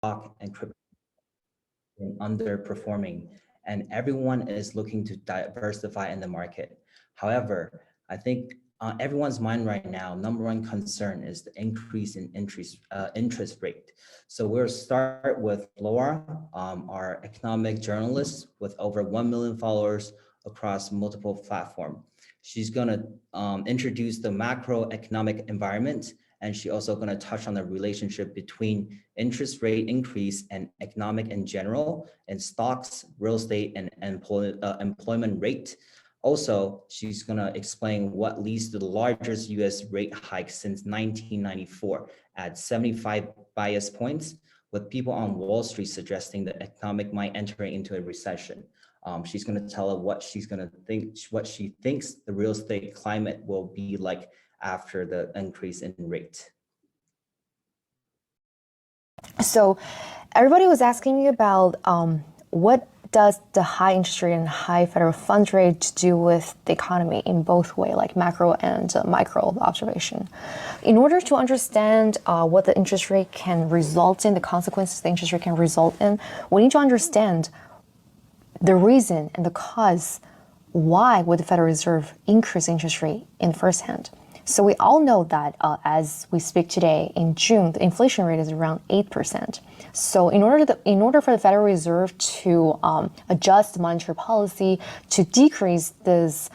and crypto underperforming, and everyone is looking to diversify in the market. However, I think everyone's mind right now, number one concern is the increase in interest rate. So we'll start with Laura, our economic journalist with over 1 million followers across multiple platforms. She's gonna introduce the macroeconomic environment, and she also going to touch on the relationship between interest rate increase and economic in general, and stocks, real estate, and employment rate. Also, she's going to explain what leads to the largest US rate hike since 1994 at 75 bias points, with people on Wall Street suggesting the economic might enter into a recession. She's going to tell us what she thinks the real estate climate will be like after the increase in rate. So everybody was asking me about what does the high interest rate and high federal funds rate do with the economy in both way, like macro and micro observation. In order to understand what the interest rate can result in, the consequences the interest rate can result in, we need to understand the reason and the cause why would the Federal Reserve increase interest rate in first hand. So we all know that as we speak today in June, the inflation rate is around 8%. So in order for the Federal Reserve to adjust monetary policy to decrease this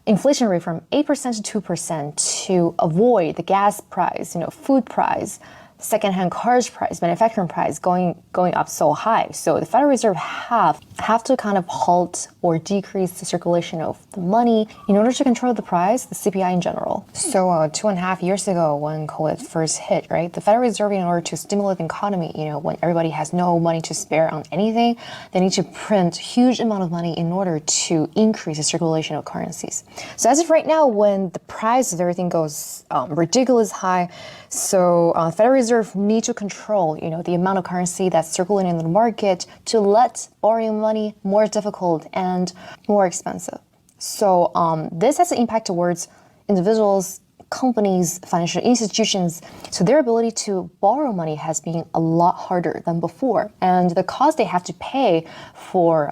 inflation rate from 8% to 2% to avoid the gas price, food price, secondhand cars price, manufacturing price going up so high. So the Federal Reserve have to kind of halt or decrease the circulation of the money in order to control the price, the CPI in general. So 2.5 years ago when COVID first hit, right, the Federal Reserve, in order to stimulate the economy, when everybody has no money to spare on anything, they need to print huge amount of money in order to increase the circulation of currencies. So as of right now, when the price of everything goes ridiculous high, so Federal Reserve need to control, the amount of currency that's circulating in the market to let borrowing money more difficult and more expensive. So this has an impact towards individuals, companies, financial institutions. So their ability to borrow money has been a lot harder than before. And the cost they have to pay for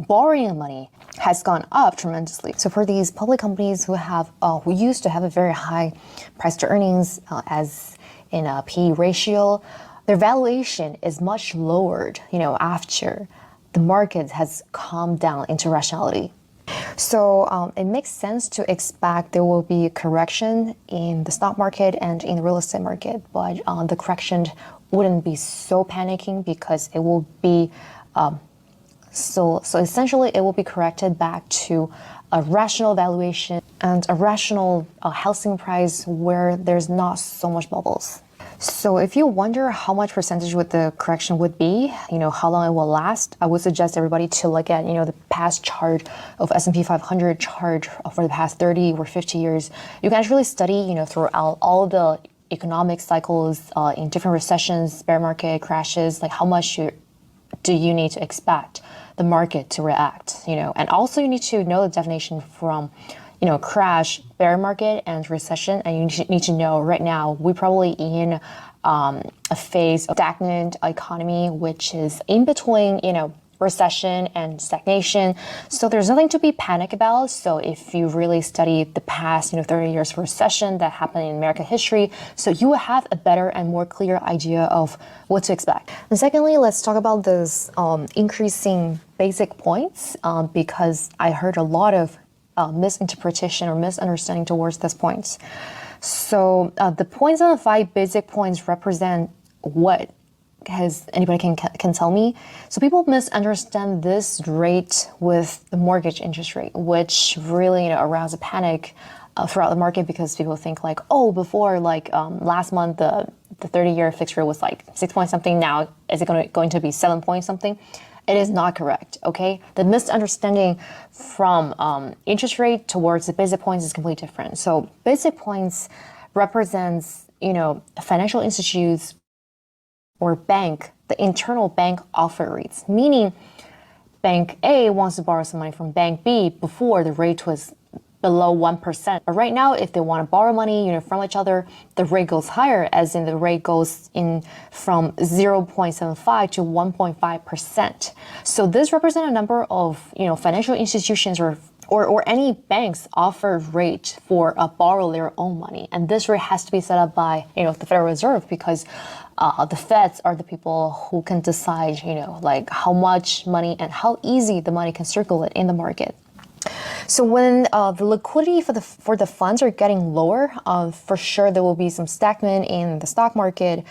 borrowing money has gone up tremendously. So for these public companies who used to have a very high price to earnings as in a PE ratio, their valuation is much lowered, after the market has calmed down into rationality. So it makes sense to expect there will be a correction in the stock market and in the real estate market, but the correction wouldn't be so panicking because it will be so essentially it will be corrected back to a rational valuation and a rational housing price where there's not so much bubbles. So if you wonder how much percentage would the correction would be, how long it will last, I would suggest everybody to look at, the past chart of S&P 500 chart for the past 30 or 50 years. You can actually study, throughout all the economic cycles in different recessions, bear market crashes, like how much do you need to expect the market to react, and also you need to know the definition from crash, bear market, and recession. And you need to know right now we're probably in a phase of stagnant economy, which is in between, recession and stagnation. So there's nothing to be panicked about. So if you really study the past, 30 years of recession that happened in American history, so you will have a better and more clear idea of what to expect. And secondly, let's talk about this increasing basic points, because I heard a lot of misinterpretation or misunderstanding towards these points. So the points on the 5 basic points represent what? Has anybody can tell me? So people misunderstand this rate with the mortgage interest rate, which really aroused a panic throughout the market, because people think like, oh, before last month the 30-year fixed rate was like 6 point something. Now is it going to be 7 point something? It is not correct. Okay, the misunderstanding from interest rate towards the basic points is completely different. So basic points represents financial institutes or bank, the internal bank offer rates, meaning bank A wants to borrow some money from bank B before the rate was below 1%. But right now, if they want to borrow money, from each other, the rate goes higher, as in the rate goes in from 0.75 to 1.5%. So this represents a number of, financial institutions or any banks offer rate for borrow their own money. And this rate has to be set up by, the Federal Reserve, because the Feds are the people who can decide, like how much money and how easy the money can circulate in the market. So when the liquidity for the funds are getting lower, for sure there will be some stagnant in the stock market.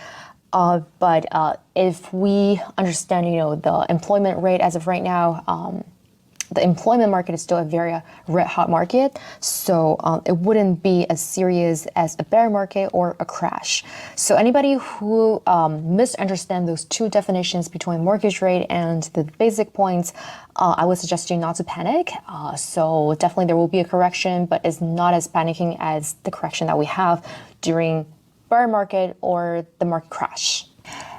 But if we understand, the employment rate as of right now, the employment market is still a very red hot market, so it wouldn't be as serious as a bear market or a crash. So anybody who misunderstands those two definitions between mortgage rate and the basic points, I would suggest you not to panic. So definitely there will be a correction, but it's not as panicking as the correction that we have during bear market or the market crash.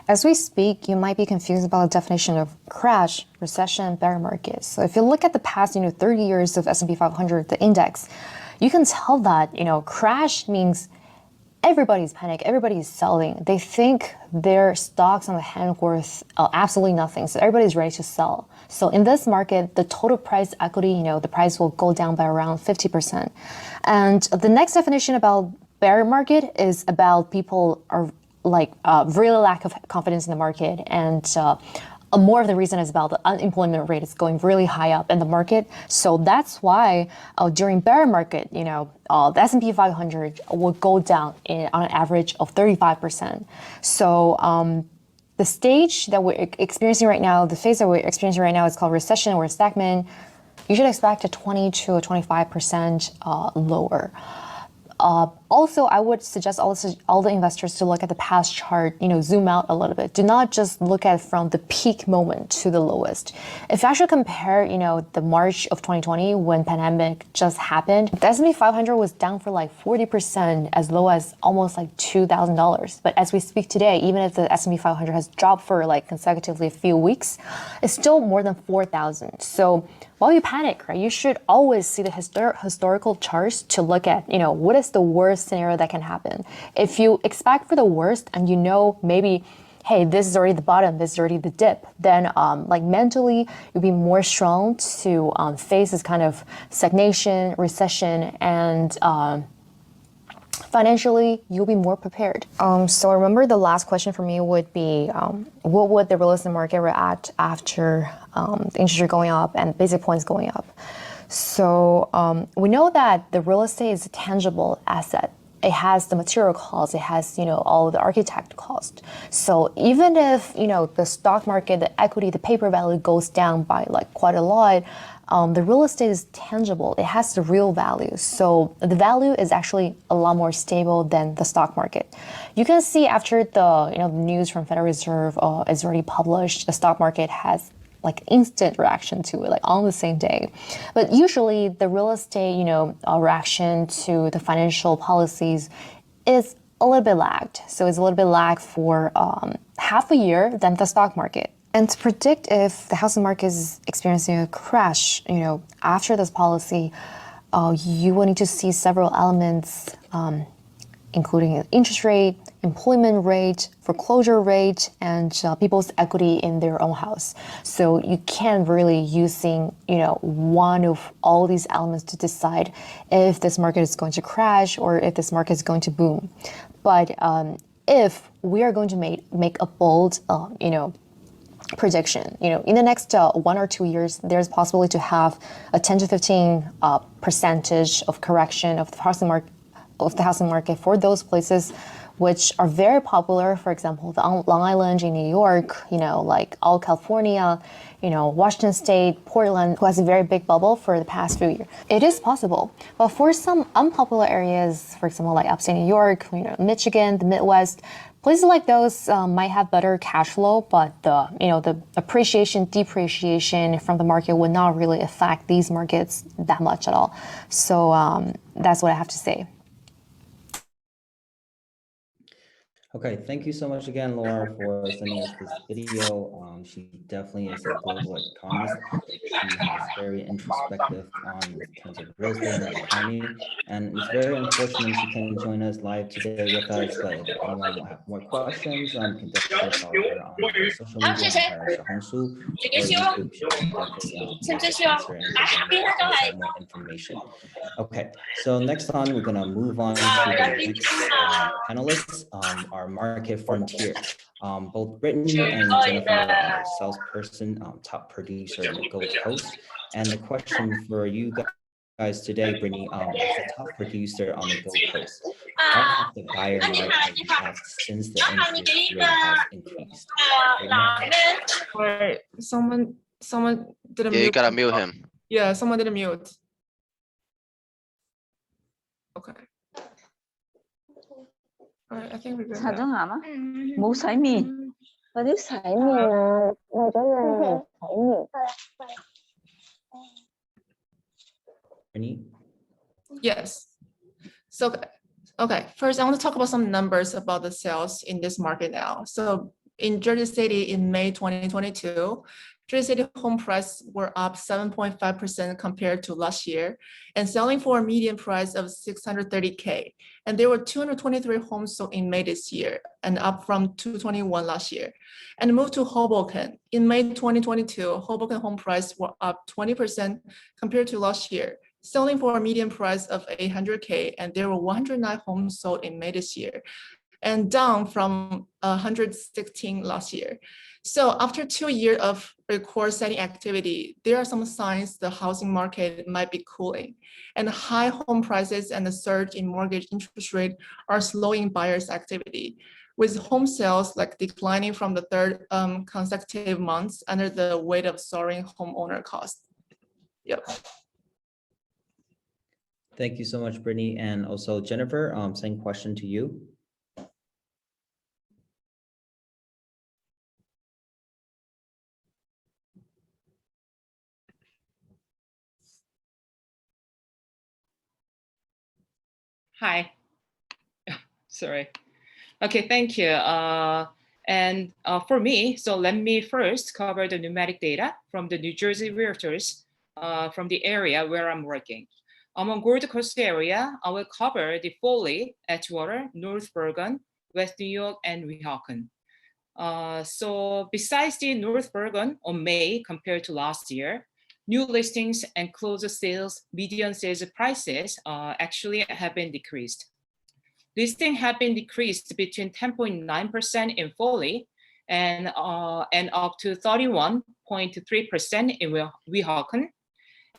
As we speak, you might be confused about the definition of crash, recession, bear market. So if you look at the past, 30 years of S&P 500, the index, you can tell that, crash means everybody's panic, everybody's selling. They think their stocks on the hand worth absolutely nothing. So everybody's ready to sell. So in this market, the total price equity, the price will go down by around 50%. And the next definition about bear market is about people are really lack of confidence in the market, and more of the reason is about the unemployment rate is going really high up in the market. So that's why during bear market, the S&P 500 will go down on an average of 35%. So the stage that we're experiencing right now, the phase that we're experiencing right now is called recession or stagnant. You should expect a 20 to 25% lower. Also, I would suggest all the investors to look at the past chart, zoom out a little bit. Do not just look at from the peak moment to the lowest. If you actually compare, the March of 2020 when pandemic just happened, the S&P 500 was down for like 40%, as low as almost like $2,000. But as we speak today, even if the S&P 500 has dropped for like consecutively a few weeks, it's still more than 4,000. So while you panic, right, you should always see the historical charts to look at, what is the worst scenario that can happen. If you expect for the worst and maybe, hey, this is already the bottom, this is already the dip, then mentally you'll be more strong to face this kind of stagnation, recession, and financially, you'll be more prepared. So remember the last question for me would be, what would the real estate market react after the interest rate going up and basic points going up? So we know that the real estate is a tangible asset. It has the material cost, it has, all the architect cost. So even if, the stock market, the equity, the paper value goes down by quite a lot, the real estate is tangible. It has the real value. So the value is actually a lot more stable than the stock market. You can see after the news from Federal Reserve is already published, the stock market has instant reaction to it, on the same day. But usually the real estate, reaction to the financial policies is a little bit lagged. So it's a little bit lagged for half a year than the stock market. And to predict if the housing market is experiencing a crash, after this policy, you will need to see several elements, including interest rate, employment rate, foreclosure rate, and people's equity in their own house. So you can't really using, one of all these elements to decide if this market is going to crash or if this market is going to boom. But if we are going to make a bold, prediction, in the next 1 or 2 years, there's possibility to have a 10 to 15 percentage of correction of the housing market for those places which are very popular. For example, the Long Island in New York, all California, Washington State, Portland, who has a very big bubble for the past few years. It is possible, but for some unpopular areas, for example, like upstate New York, Michigan, the Midwest, places like those might have better cash flow, but the appreciation, depreciation from the market would not really affect these markets that much at all. So that's what I have to say. Okay, thank you so much again, Laura, for sending us this video. She definitely is a global economist. She has very introspective on terms of real estate and the economy. And it's very unfortunate she can join us live today with us. But if anyone will have more questions, you can definitely follow her on her social media, on her Xiaohongshu or YouTube. She can definitely answer and give more information. Okay, so next on, we're gonna move on to the next panelists, our market frontier. Both Brittany and Jennifer are salesperson, top producer in the Gold Coast. And the question for you guys today, Brittany, as the top producer on the Gold Coast, how have the buyer market reacted since the interest rate has increased? Wait, someone didn't Yeah, mute. you gotta mute him. Yeah, someone didn't mute. Okay. All right, I think we're good. Thật đó now. hả má? Muốn sải miên. Có thích sải miên à? Ngồi cho người sải miên. Brittany? Yes. So, okay, first I want to talk about some numbers about the sales in this market now. So in Jersey City in May 2022, Jersey City home price were up 7.5% compared to last year and selling for a median price of $630K. And there were 223 homes sold in May this year and up from 221 last year. And moved to Hoboken. In May 2022, Hoboken home price were up 20% compared to last year, selling for a median price of $800K, and there were 109 homes sold in May this year, and down from 116 last year. So after 2 years of record-setting activity, there are some signs the housing market might be cooling, and high home prices and the surge in mortgage interest rate are slowing buyers' activity, with home sales declining from the third consecutive months under the weight of soaring homeowner costs. Yep. Thank you so much, Brittany. And also Jennifer, same question to you. Hi. Sorry. Okay, thank you. For me, so let me first cover the numeric data from the New Jersey realtors from the area where I'm working. On Gold Coast area, I will cover the Foley, Edgewater, North Bergen, West New York, and Weehawken. So besides the North Bergen on May compared to last year, new listings and closed sales, median sales prices actually have been decreased. Listings have been decreased between 10.9% in Foley and up to 31.3% in Weehawken.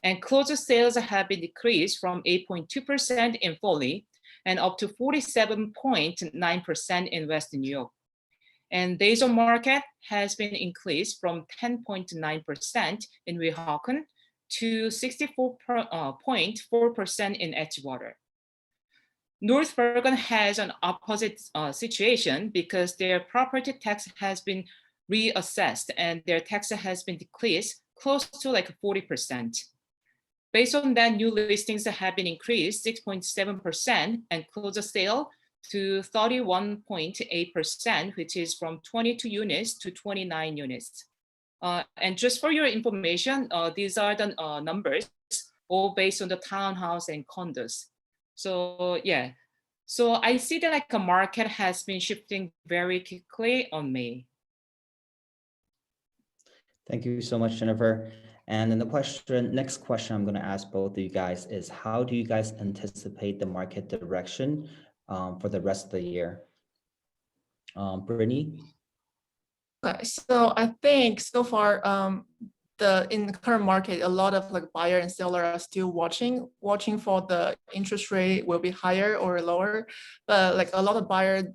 And closed sales have been decreased from 8.2% in Foley and up to 47.9% in West New York. And days on market has been increased from 10.9% in Weehawken to 64.4% in Edgewater. North Bergen has an opposite situation because their property tax has been reassessed and their tax has been decreased close to 40%. Based on that, new listings have been increased 6.7% and closed sale to 31.8%, which is from 22 units to 29 units. And just for your information, these are the numbers all based on the townhouse and condos. So yeah, so I see that a market has been shifting very quickly on May. Thank you so much, Jennifer. And then the next question I'm going to ask both of you guys is, how do you guys anticipate the market direction for the rest of the year? Brittany? Okay, so I think so far, in the current market, a lot of buyer and seller are still watching for the interest rate will be higher or lower. But a lot of buyers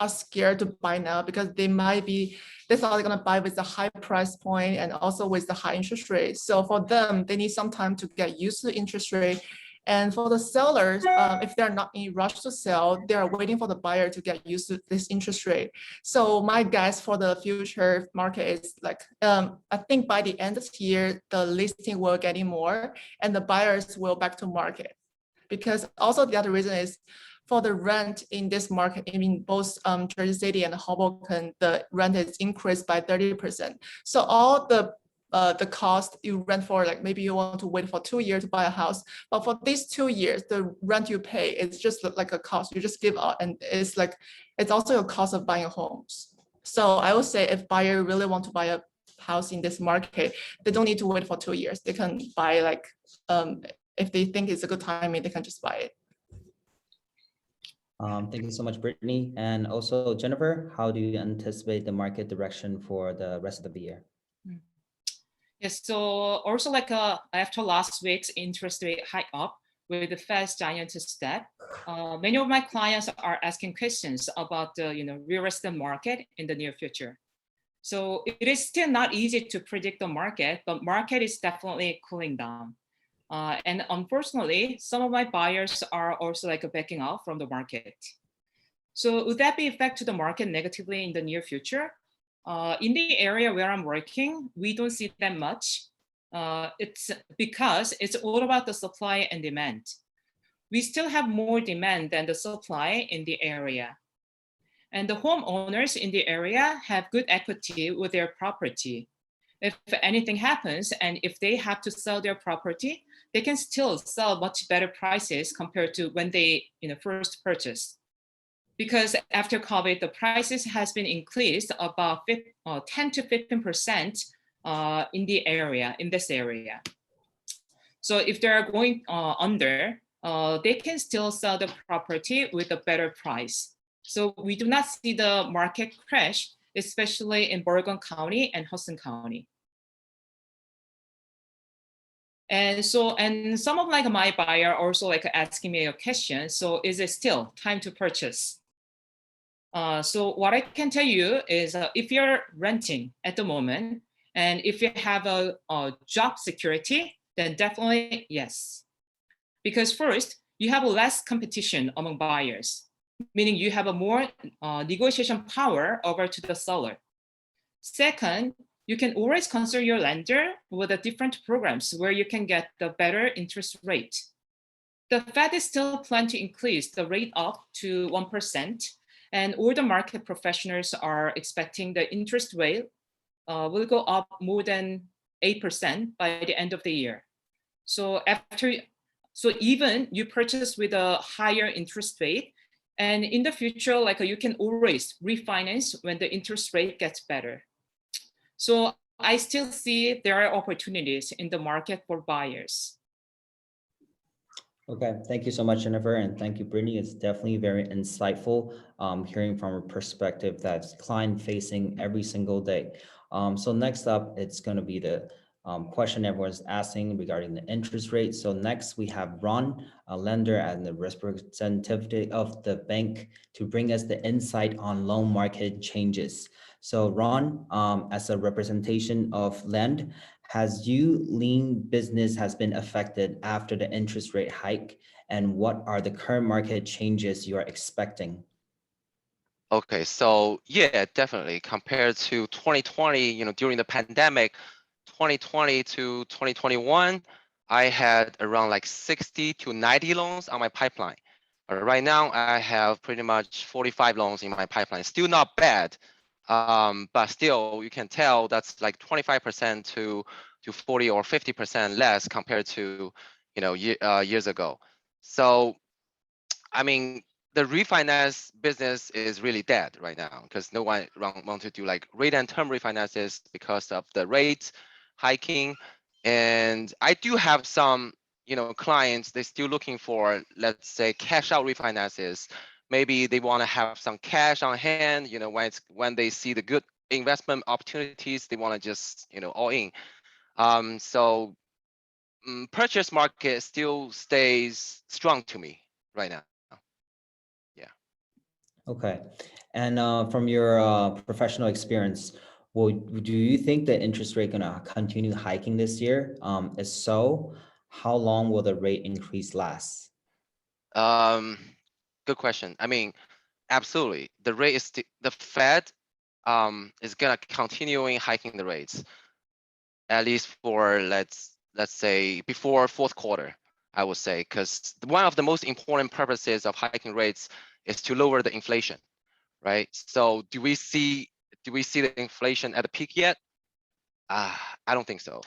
are scared to buy now because they thought they're gonna buy with the high price point and also with the high interest rate. So for them, they need some time to get used to the interest rate. And for the sellers, if they're not in a rush to sell, they are waiting for the buyer to get used to this interest rate. So my guess for the future market is I think by the end of the year, the listing will get more and the buyers will back to market. Because also the other reason is for the rent in this market, I mean, both Jersey City and Hoboken, the rent is increased by 30%. So all the cost you rent for, like maybe you want to wait for 2 years to buy a house, but for these 2 years, the rent you pay is just like a cost you just give out, and it's also a cost of buying homes. So I would say if buyer really want to buy a house in this market, they don't need to wait for 2 years. They can buy like, if they think it's a good timing, they can just buy it. Thank you so much, Brittany. And also, Jennifer, how do you anticipate the market direction for the rest of the year? Yes, so also like after last week's interest rate hike up with the Fed's giant step, many of my clients are asking questions about the real estate market in the near future. So it is still not easy to predict the market, but market is definitely cooling down. And unfortunately, some of my buyers are also like backing out from the market. So would that be affect to the market negatively in the near future? In the area where I'm working, we don't see that much. It's because it's all about the supply and demand. We still have more demand than the supply in the area. And the homeowners in the area have good equity with their property. If anything happens and if they have to sell their property, they can still sell much better prices compared to when they first purchased. Because after COVID, the prices has been increased about 10 to 15% in this area. So if they're going under, they can still sell the property with a better price. So we do not see the market crash, especially in Bergen County and Hudson County. And some of like my buyer also like asking me a question. So is it still time to purchase? So what I can tell you is if you're renting at the moment, and if you have a job security, then definitely yes. Because first, you have less competition among buyers, meaning you have a more negotiation power over to the seller. Second, you can always consult your lender with the different programs where you can get the better interest rate. The Fed is still planning to increase the rate up to 1%, and all the market professionals are expecting the interest rate will go up more than 8% by the end of the year. So even you purchase with a higher interest rate, and in the future, like you can always refinance when the interest rate gets better. So I still see there are opportunities in the market for buyers. Okay, thank you so much, Jennifer, and thank you, Brittany. It's definitely very insightful hearing from a perspective that's client-facing every single day. So next up, it's going to be the question everyone's asking regarding the interest rate. So next, we have Ron, a lender and the representative of the bank, to bring us the insight on loan market changes. So Ron, as a representation of Lend, has you lean business has been affected after the interest rate hike, and what are the current market changes you are expecting? Okay, so yeah, definitely compared to 2020, during the pandemic, 2020 to 2021, I had around like 60 to 90 loans on my pipeline. Right now, I have pretty much 45 loans in my pipeline. Still not bad, but still you can tell that's like 25% to 40 or 50% less compared to years ago. So I mean, the refinance business is really dead right now because no one want to do like rate and term refinances because of the rates hiking. And I do have some clients, they're still looking for, let's say, cash out refinances. Maybe they want to have some cash on hand, when they see the good investment opportunities, they want to just all in. So purchase market still stays strong to me right now. Yeah. Okay, and from your professional experience, do you think the interest rate gonna continue hiking this year? If so, how long will the rate increase last? Good question. I mean, absolutely. The rate is the Fed is gonna continuing hiking the rates, at least for let's say before fourth quarter. I would say, because one of the most important purposes of hiking rates is to lower the inflation, right? So do we see the inflation at the peak yet? I don't think so.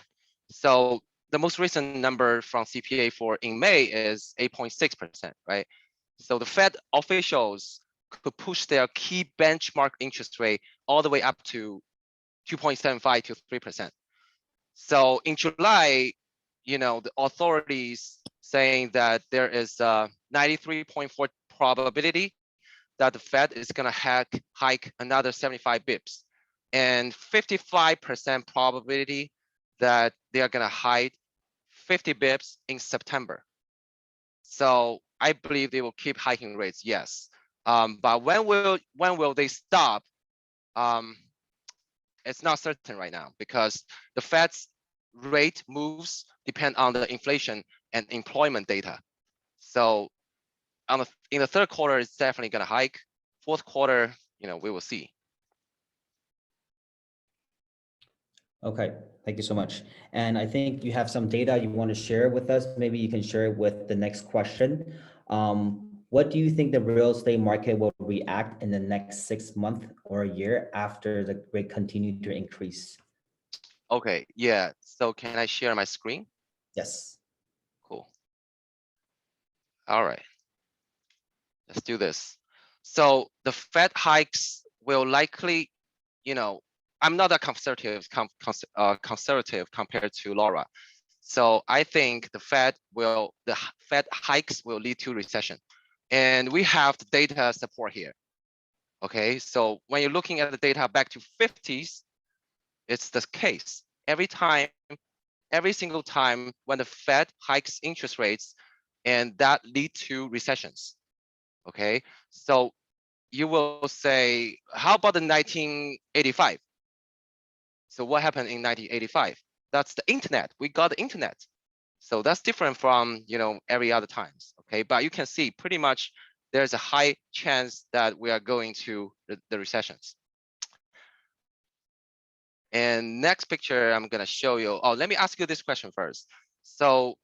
So the most recent number from CPA for in May is 8.6%, right? So the Fed officials could push their key benchmark interest rate all the way up to 2.75 to 3%. So in July, the authorities saying that there is a 93.4 probability that the Fed is going to hike another 75 bips, and 55% probability that they are going to hike 50 bips in September. So I believe they will keep hiking rates, yes. But when will they stop? It's not certain right now, because the Fed's rate moves depend on the inflation and employment data. So in the third quarter, it's definitely going to hike. Fourth quarter, we will see. Okay, thank you so much. And I think you have some data you want to share with us. Maybe you can share it with the next question. What do you think the real estate market will react in the next 6 months or a year after the rate continue to increase? Okay, yeah. So can I share my screen? Yes. Cool. All right. Let's do this. So the Fed hikes will likely, I'm not a conservative compared to Laura. So I think the Fed hikes will lead to recession, and we have the data support here. Okay, so when you're looking at the data back to 50s, it's the case. Every single time when the Fed hikes interest rates, and that lead to recessions. Okay, so you will say, how about the 1985? So what happened in 1985? That's the internet. We got the internet. So that's different from every other times. Okay, but you can see pretty much there's a high chance that we are going to the recessions. And next picture I'm gonna show you. Oh, let me ask you this question first. So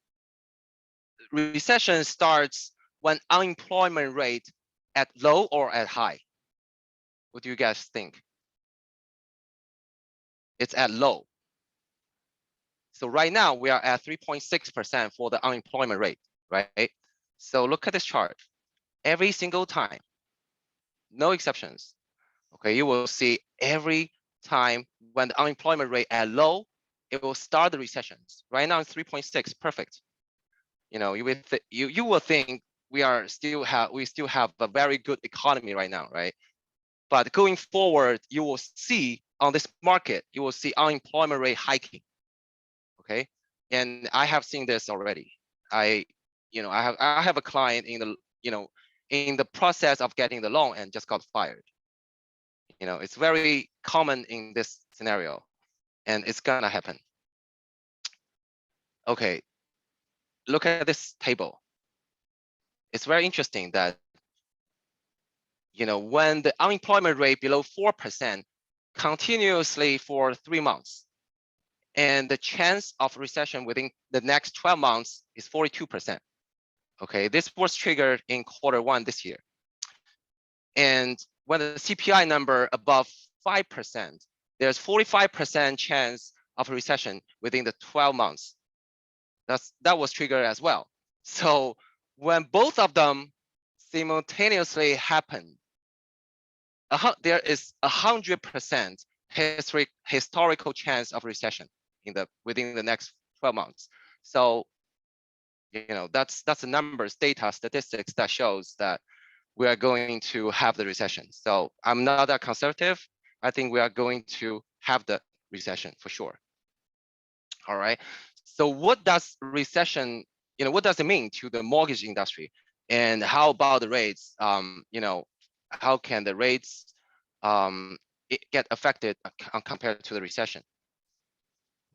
recession starts when unemployment rate at low or at high? What do you guys think? It's at low. So right now we are at 3.6% for the unemployment rate, right? So look at this chart. Every single time, no exceptions. Okay, you will see every time when the unemployment rate at low, it will start the recessions. Right now it's 3.6, perfect. You will think we still have a very good economy right now, right? But going forward, you will see on this market, you will see unemployment rate hiking. Okay, and I have seen this already. I have a client in the process of getting the loan and just got fired. It's very common in this scenario, and it's gonna happen. Okay, look at this table. It's very interesting that when the unemployment rate below 4% continuously for 3 months, and the chance of recession within the next 12 months is 42%. Okay, this was triggered in Q1 this year. And when the CPI number above 5%, there's 45% chance of recession within the 12 months. That was triggered as well. So when both of them simultaneously happen, there is 100% historical chance of recession within the next 12 months. So that's the numbers, data, statistics that shows that we are going to have the recession. So I'm not that conservative. I think we are going to have the recession for sure. All right. So what does recession, what does it mean to the mortgage industry? And how about the rates? How can the rates get affected compared to the recession?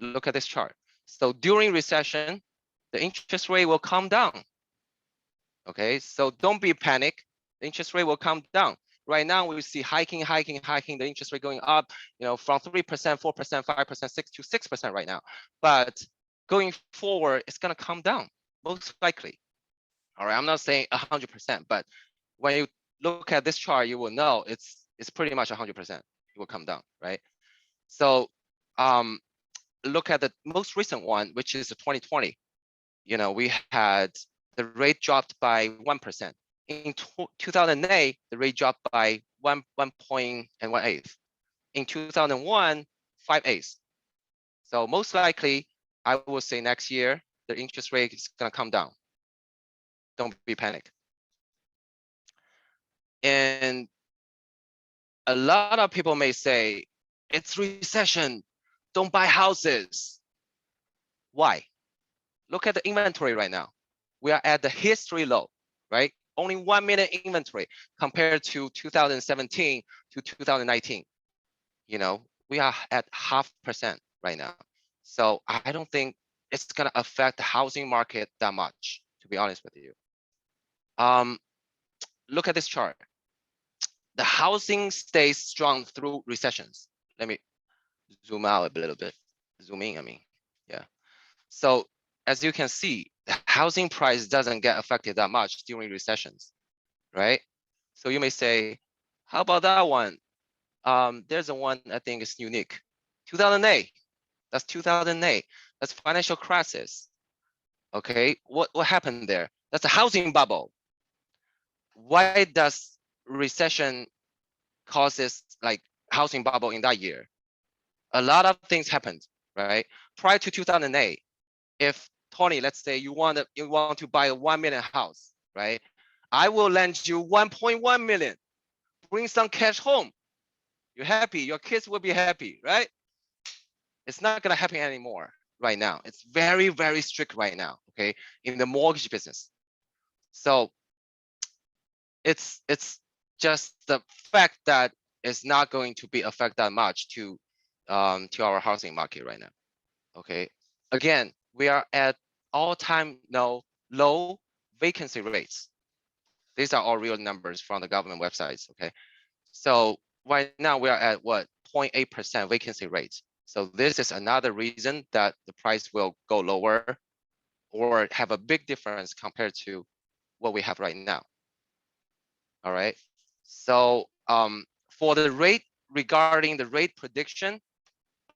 Look at this chart. So during recession, the interest rate will come down. Okay, so don't be panic. The interest rate will come down. Right now, we see hiking, the interest rate going up, from 3%, 4%, 5%, 6% to 6% right now. But going forward, it's gonna come down. most likely. All right, I'm not saying 100%, but when you look at this chart, you will know it's pretty much 100%. It will come down, right? So look at the most recent one, which is the 2020. You know, we had the rate dropped by 1%. In 2008, the rate dropped by 1.18. In 2001, 5/8. So most likely, I will say next year, the interest rate is gonna come down. Don't be panicked. And a lot of people may say, it's recession, don't buy houses. Why? Look at the inventory right now. We are at the history low, right? Only 1 million inventory compared to 2017 to 2019. You know, we are at 0.5% right now. So I don't think it's gonna affect the housing market that much, to be honest with you. Look at this chart. The housing stays strong through recessions. Let me zoom out a little bit. Zoom in, I mean, yeah. So as you can see, the housing price doesn't get affected that much during recessions, right? So you may say, how about that one? There's a one I think is unique. 2008, that's 2008. That's financial crisis. Okay, what happened there? That's a housing bubble. Why does recession causes like housing bubble in that year? A lot of things happened, right? Prior to 2008, if Tony, let's say you want to buy a 1 million house, right? I will lend you 1.1 million. Bring some cash home. You're happy. Your kids will be happy, right? It's not gonna happen anymore right now. It's very, very strict right now, okay, in the mortgage business. So it's just the fact that it's not going to be affect that much to our housing market right now. Okay, again, we are at all-time low vacancy rates. These are all real numbers from the government websites. Okay, so right now we are at what 0.8% vacancy rate. So this is another reason that the price will go lower or have a big difference compared to what we have right now. All right. So for the rate, regarding the rate prediction,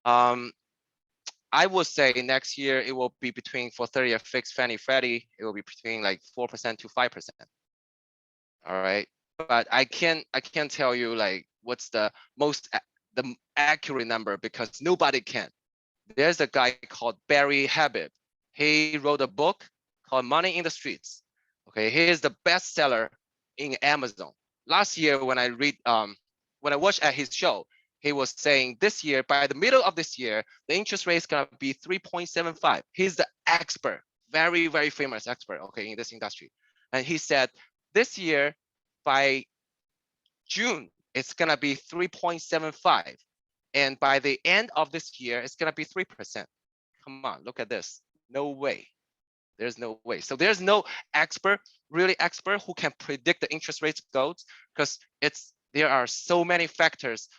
I would say next year it will be between for 30-year fixed Fannie Freddie, it will be between like 4% to 5%. All right. But I can't tell you like what's the accurate number because nobody can. There's a guy called Barry Habib. He wrote a book called Money in the Streets. Okay, he is the bestseller in Amazon. Last year when I watched at his show, he was saying this year, by the middle of this year, the interest rate is gonna be 3.75. He's the expert, very, very famous expert, okay, in this industry. And he said, this year, by June, it's gonna be 3.75. And by the end of this year, it's gonna be 3%. Come on, look at this. No way. There's no way. So there's no expert, really expert, who can predict the interest rates goes because there are so many factors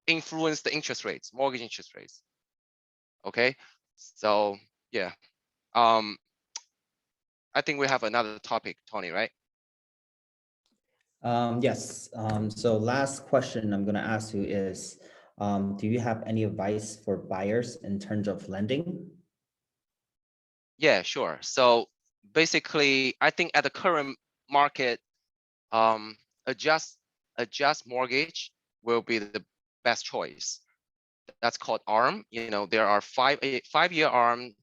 influence the interest rates, mortgage interest rates. Okay, so yeah, I think we have another topic, Tony, right? Yes. So last question I'm going to ask you is, do you have any advice for buyers in terms of lending? Yeah, sure. So basically, I think at the current market, adjust mortgage will be the best choice. That's called ARM. You know, there are 5-year ARM,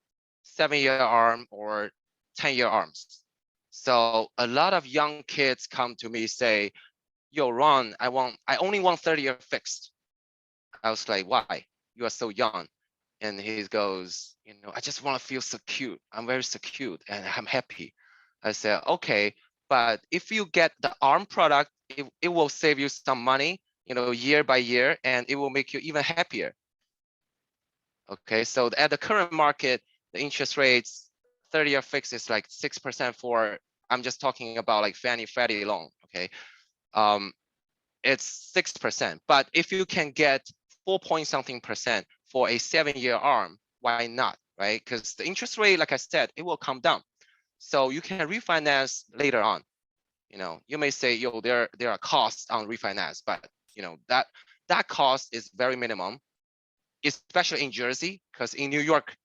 7-year ARM, or 10-year ARMs. So a lot of young kids come to me say, yo, Ron, I only want 30-year fixed. I was like, why? You are so young. And he goes, you know, I just want to feel secure. I'm very secure and I'm happy. I said, okay, but if you get the ARM product, it will save you some money, you know, year by year, and it will make you even happier. Okay, so at the current market, the interest rates, 30-year fixed is like 6% for, I'm just talking about like Fannie Freddie loan, okay? It's 6%, but if you can get 4-point-something% for a 7-year ARM, why not, right? Because the interest rate, like I said, it will come down. So you can refinance later on. You may say, yo, there are costs on refinance, but that cost is very minimum, especially in Jersey, because in New York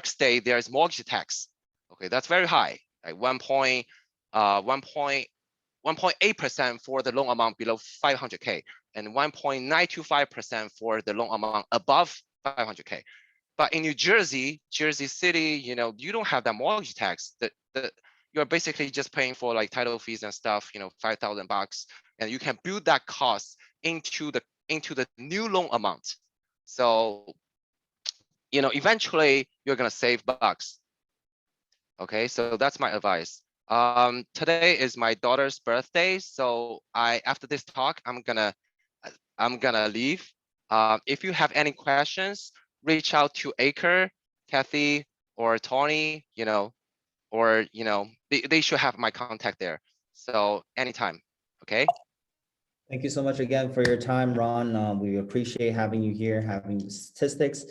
State, there is mortgage tax. Okay, that's very high, like 1.8% for the loan amount below 500K and 1.925% for the loan amount above 500K. But in New Jersey, Jersey City, you don't have that mortgage tax. You're basically just paying for like title fees and stuff, $5,000, and you can build that cost into the new loan amount. So, eventually you're gonna save bucks. Okay, so that's my advice. Today is my daughter's birthday, so after this talk, I'm gonna leave. If you have any questions, reach out to Acre, Kathy, or Tony. Or they should have my contact there. So anytime. Okay. Thank you so much again for your time, Ron. We appreciate having you here, having the statistics.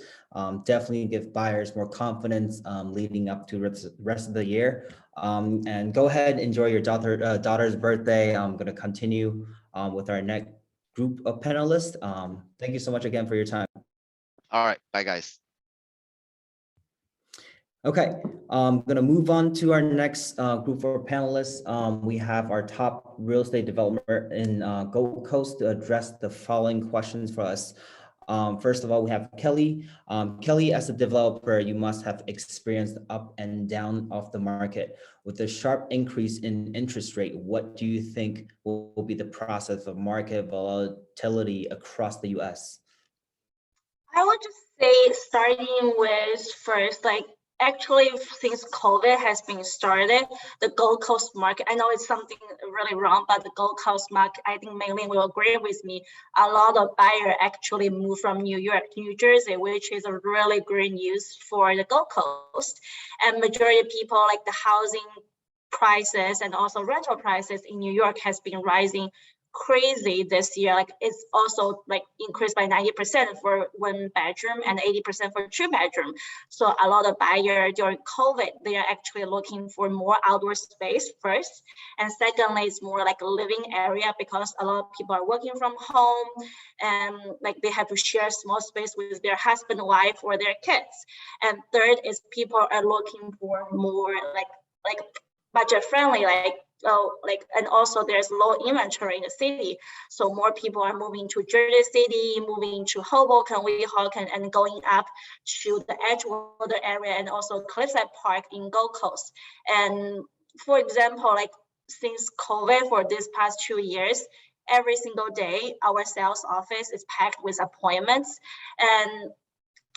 Definitely give buyers more confidence leading up to the rest of the year. And go ahead, enjoy your daughter's birthday. I'm going to continue with our next group of panelists. Thank you so much again for your time. All right. Bye, guys. Okay, I'm gonna move on to our next group of panelists. We have our top real estate developer in Gold Coast to address the following questions for us. First of all, we have Kelly. Kelly, as a developer, you must have experienced up and down of the market. With the sharp increase in interest rate, what do you think will be the process of market volatility across the US? I would just say, starting with first, actually, since COVID has been started, the Gold Coast market, I know it's something really wrong, but the Gold Coast market, I think mainly will agree with me. A lot of buyers actually move from New York to New Jersey, which is a really great news for the Gold Coast. And majority of people, like the housing prices and also rental prices in New York has been rising crazy this year. Like it's also like increased by 90% for 1 bedroom and 80% for 2 bedroom. So a lot of buyers during COVID, they are actually looking for more outdoor space first. And secondly, it's more like a living area because a lot of people are working from home and like they have to share small space with their husband, wife, or their kids. And third is people are looking for more like budget friendly, and also there's low inventory in the city. So more people are moving to Jersey City, moving to Hoboken, Weehawken, and going up to the Edgewater area and also Cliffside Park in Gold Coast. And for example, like since COVID for these past 2 years, every single day, our sales office is packed with appointments. And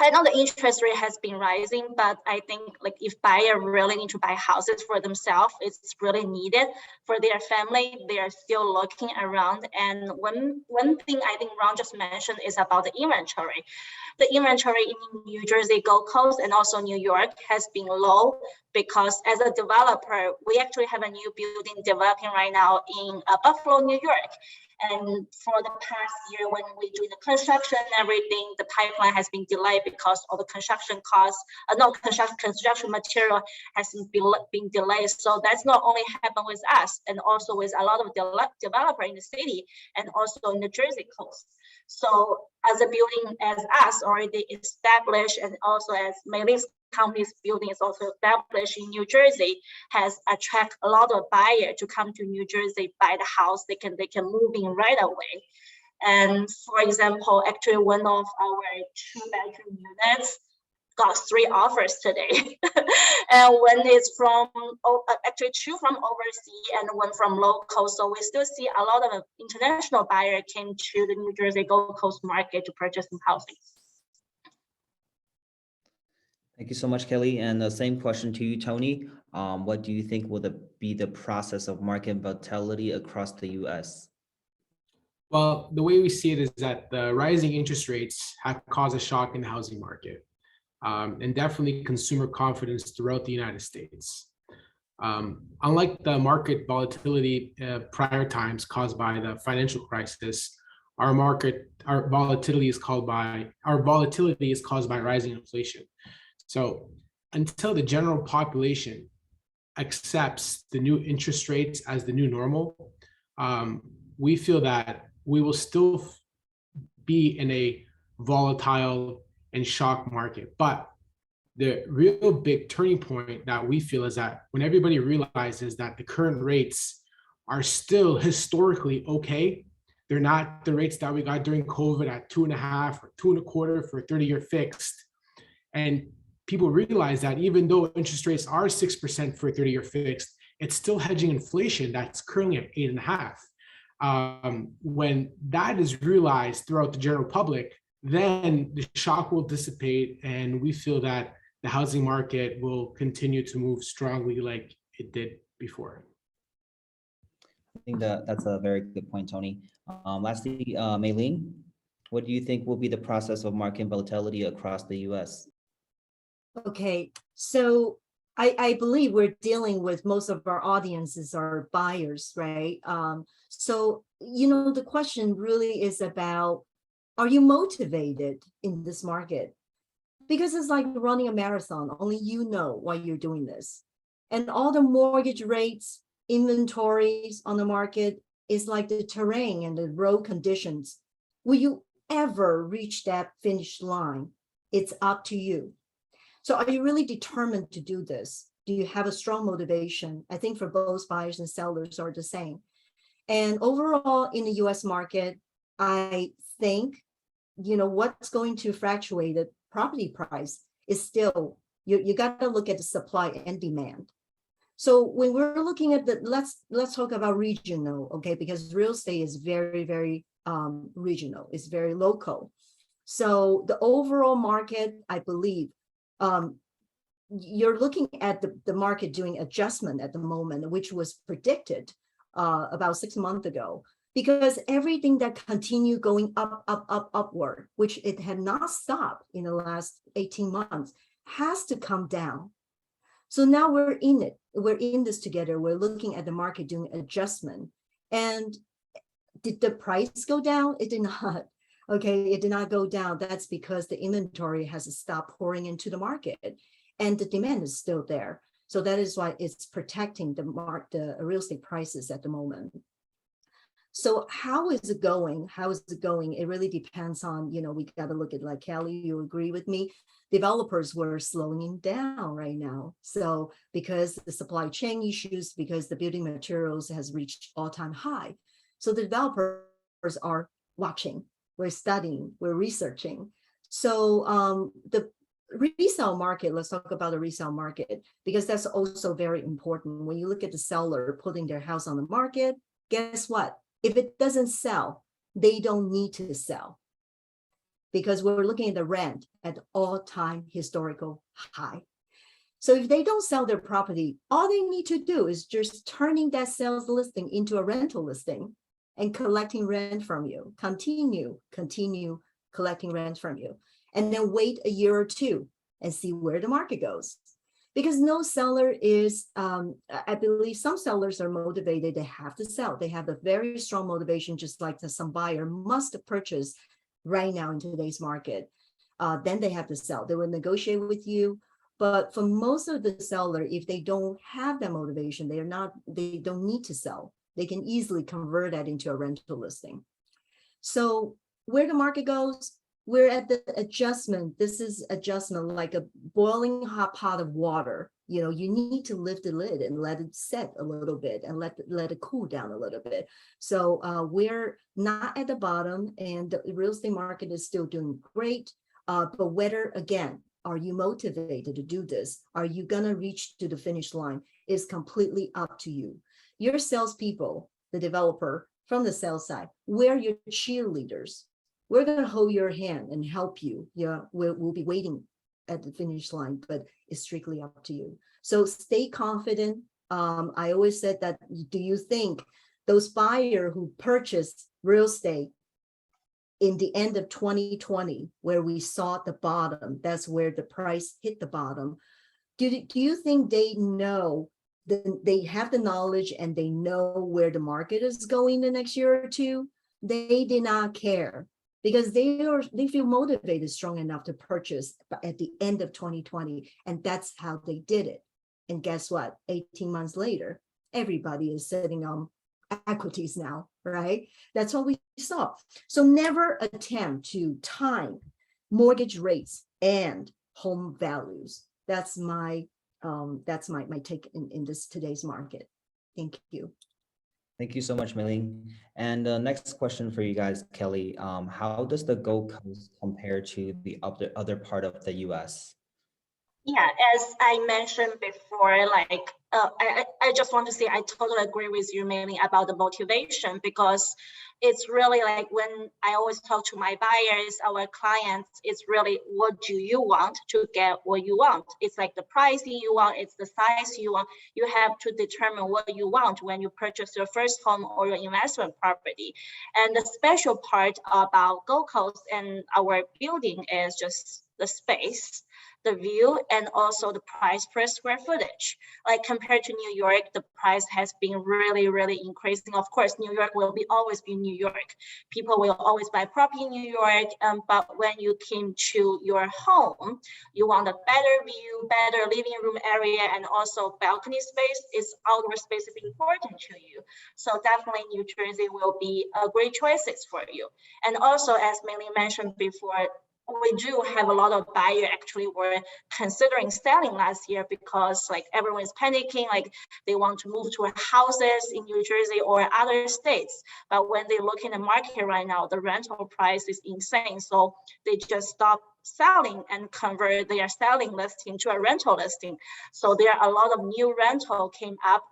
I know the interest rate has been rising, but I think like if buyers really need to buy houses for themselves, it's really needed for their family. They are still looking around. And one thing I think Ron just mentioned is about the inventory. The inventory in New Jersey, Gold Coast, and also New York has been low because as a developer, we actually have a new building developing right now in Buffalo, New York. And for the past year, when we do the construction and everything, the pipeline has been delayed because of the construction costs. Construction material has been delayed. So that's not only happened with us, and also with a lot of developers in the city and also in the Jersey coast. So as a building as us already established, and also as Meilin's company's building is also established in New Jersey, has attract a lot of buyers to come to New Jersey, buy the house. They can move in right away. And for example, actually one of our 2-bedroom units got 3 offers today. And one is from, actually 2 from overseas and 1 from local. So we still see a lot of international buyers came to the New Jersey Gold Coast market to purchase some housing. Thank you so much, Kelly. And the same question to you, Tony. What do you think will be the process of market volatility across the US? Well, the way we see it is that the rising interest rates have caused a shock in the housing market, and definitely consumer confidence throughout the United States. Unlike the market volatility prior times caused by the financial crisis, our volatility is caused by rising inflation. So until the general population accepts the new interest rates as the new normal, we feel that we will still be in a volatile and shock market. But the real big turning point that we feel is that when everybody realizes that the current rates are still historically okay, they're not the rates that we got during COVID at 2.5 or 2.25 for a 30-year fixed. And people realize that even though interest rates are 6% for a 30-year fixed, it's still hedging inflation that's currently at 8.5. When that is realized throughout the general public, then the shock will dissipate, and we feel that the housing market will continue to move strongly like it did before. I think that's a very good point, Tony. Lastly, Maylene, what do you think will be the process of market volatility across the U.S.? Okay, so I believe we're dealing with most of our audiences are buyers, right? So, the question really is about, are you motivated in this market? Because it's like running a marathon, only you know why you're doing this. And all the mortgage rates, inventories on the market is like the terrain and the road conditions. Will you ever reach that finish line? It's up to you. So are you really determined to do this? Do you have a strong motivation? I think for both buyers and sellers are the same. And overall in the US market, I think, what's going to fluctuate the property price is still, you got to look at the supply and demand. So when we're looking at let's talk about regional, okay? Because real estate is very, very regional, it's very local. So the overall market, I believe, you're looking at the market doing adjustment at the moment, which was predicted about 6 months ago, because everything that continued going upward, which it had not stopped in the last 18 months, has to come down. So now we're in it. We're in this together. We're looking at the market doing adjustment. And did the price go down? It did not. Okay, it did not go down. That's because the inventory has stopped pouring into the market and the demand is still there. So that is why it's protecting the real estate prices at the moment. So how is it going? How is it going? It really depends on, we got to look at, like Kelly, you agree with me, developers were slowing down right now. So because the supply chain issues, because the building materials has reached all-time high. So the developers are watching, we're studying, we're researching. So the resale market, let's talk about the resale market, because that's also very important. When you look at the seller putting their house on the market, guess what? If it doesn't sell, they don't need to sell, because we're looking at the rent at all-time historical high. So if they don't sell their property, all they need to do is just turning that sales listing into a rental listing and collecting rent from you, continue collecting rent from you, and then wait a year or two and see where the market goes. Because no seller is, I believe some sellers are motivated, they have to sell. They have a very strong motivation, just like some buyer must purchase right now in today's market. Then they have to sell. They will negotiate with you. But for most of the seller, if they don't have that motivation, they don't need to sell. They can easily convert that into a rental listing. So where the market goes, we're at the adjustment. This is adjustment like a boiling hot pot of water. You need to lift the lid and let it set a little bit and let it cool down a little bit. So we're not at the bottom, and the real estate market is still doing great. But whether, again, are you motivated to do this? Are you gonna reach to the finish line? Is completely up to you. Your salespeople, the developer from the sales side, we're your cheerleaders. We're going to hold your hand and help you. Yeah, we'll be waiting at the finish line, but it's strictly up to you. So stay confident. I always said that, do you think those buyers who purchased real estate in the end of 2020, where we saw the bottom, that's where the price hit the bottom, do you think they know, that they have the knowledge and they know where the market is going the next year or two? They did not care, because they feel motivated strong enough to purchase at the end of 2020, and that's how they did it. And guess what? 18 months later, everybody is sitting on equities now, right? That's what we saw. So never attempt to time mortgage rates and home values. That's my take in this today's market. Thank you. Thank you so much, Mei-Ling. And next question for you guys, Kelly. How does the Gold Coast compare to the other part of the US? Yeah, as I mentioned before, like I just want to say I totally agree with you, mainly about the motivation, because it's really like when I always talk to my buyers, our clients, it's really what do you want to get what you want. It's like the pricing you want, it's the size you want. You have to determine what you want when you purchase your first home or your investment property. And the special part about Gold Coast and our building is just the space, the view, and also the price per square footage. Like compared to New York, the price has been really, really increasing. Of course, New York will always be New York. People will always buy property in New York, but when you came to your home, you want a better view, better living room area, and also balcony space. Outdoor space is important to you. So definitely New Jersey will be a great choices for you. And also, as Mei-Ling mentioned before, we do have a lot of buyers actually were considering selling last year because like everyone's panicking, like they want to move to houses in New Jersey or other states. But when they look in the market right now, the rental price is insane. So they just stop selling and convert their selling listing to a rental listing. So there are a lot of new rental came up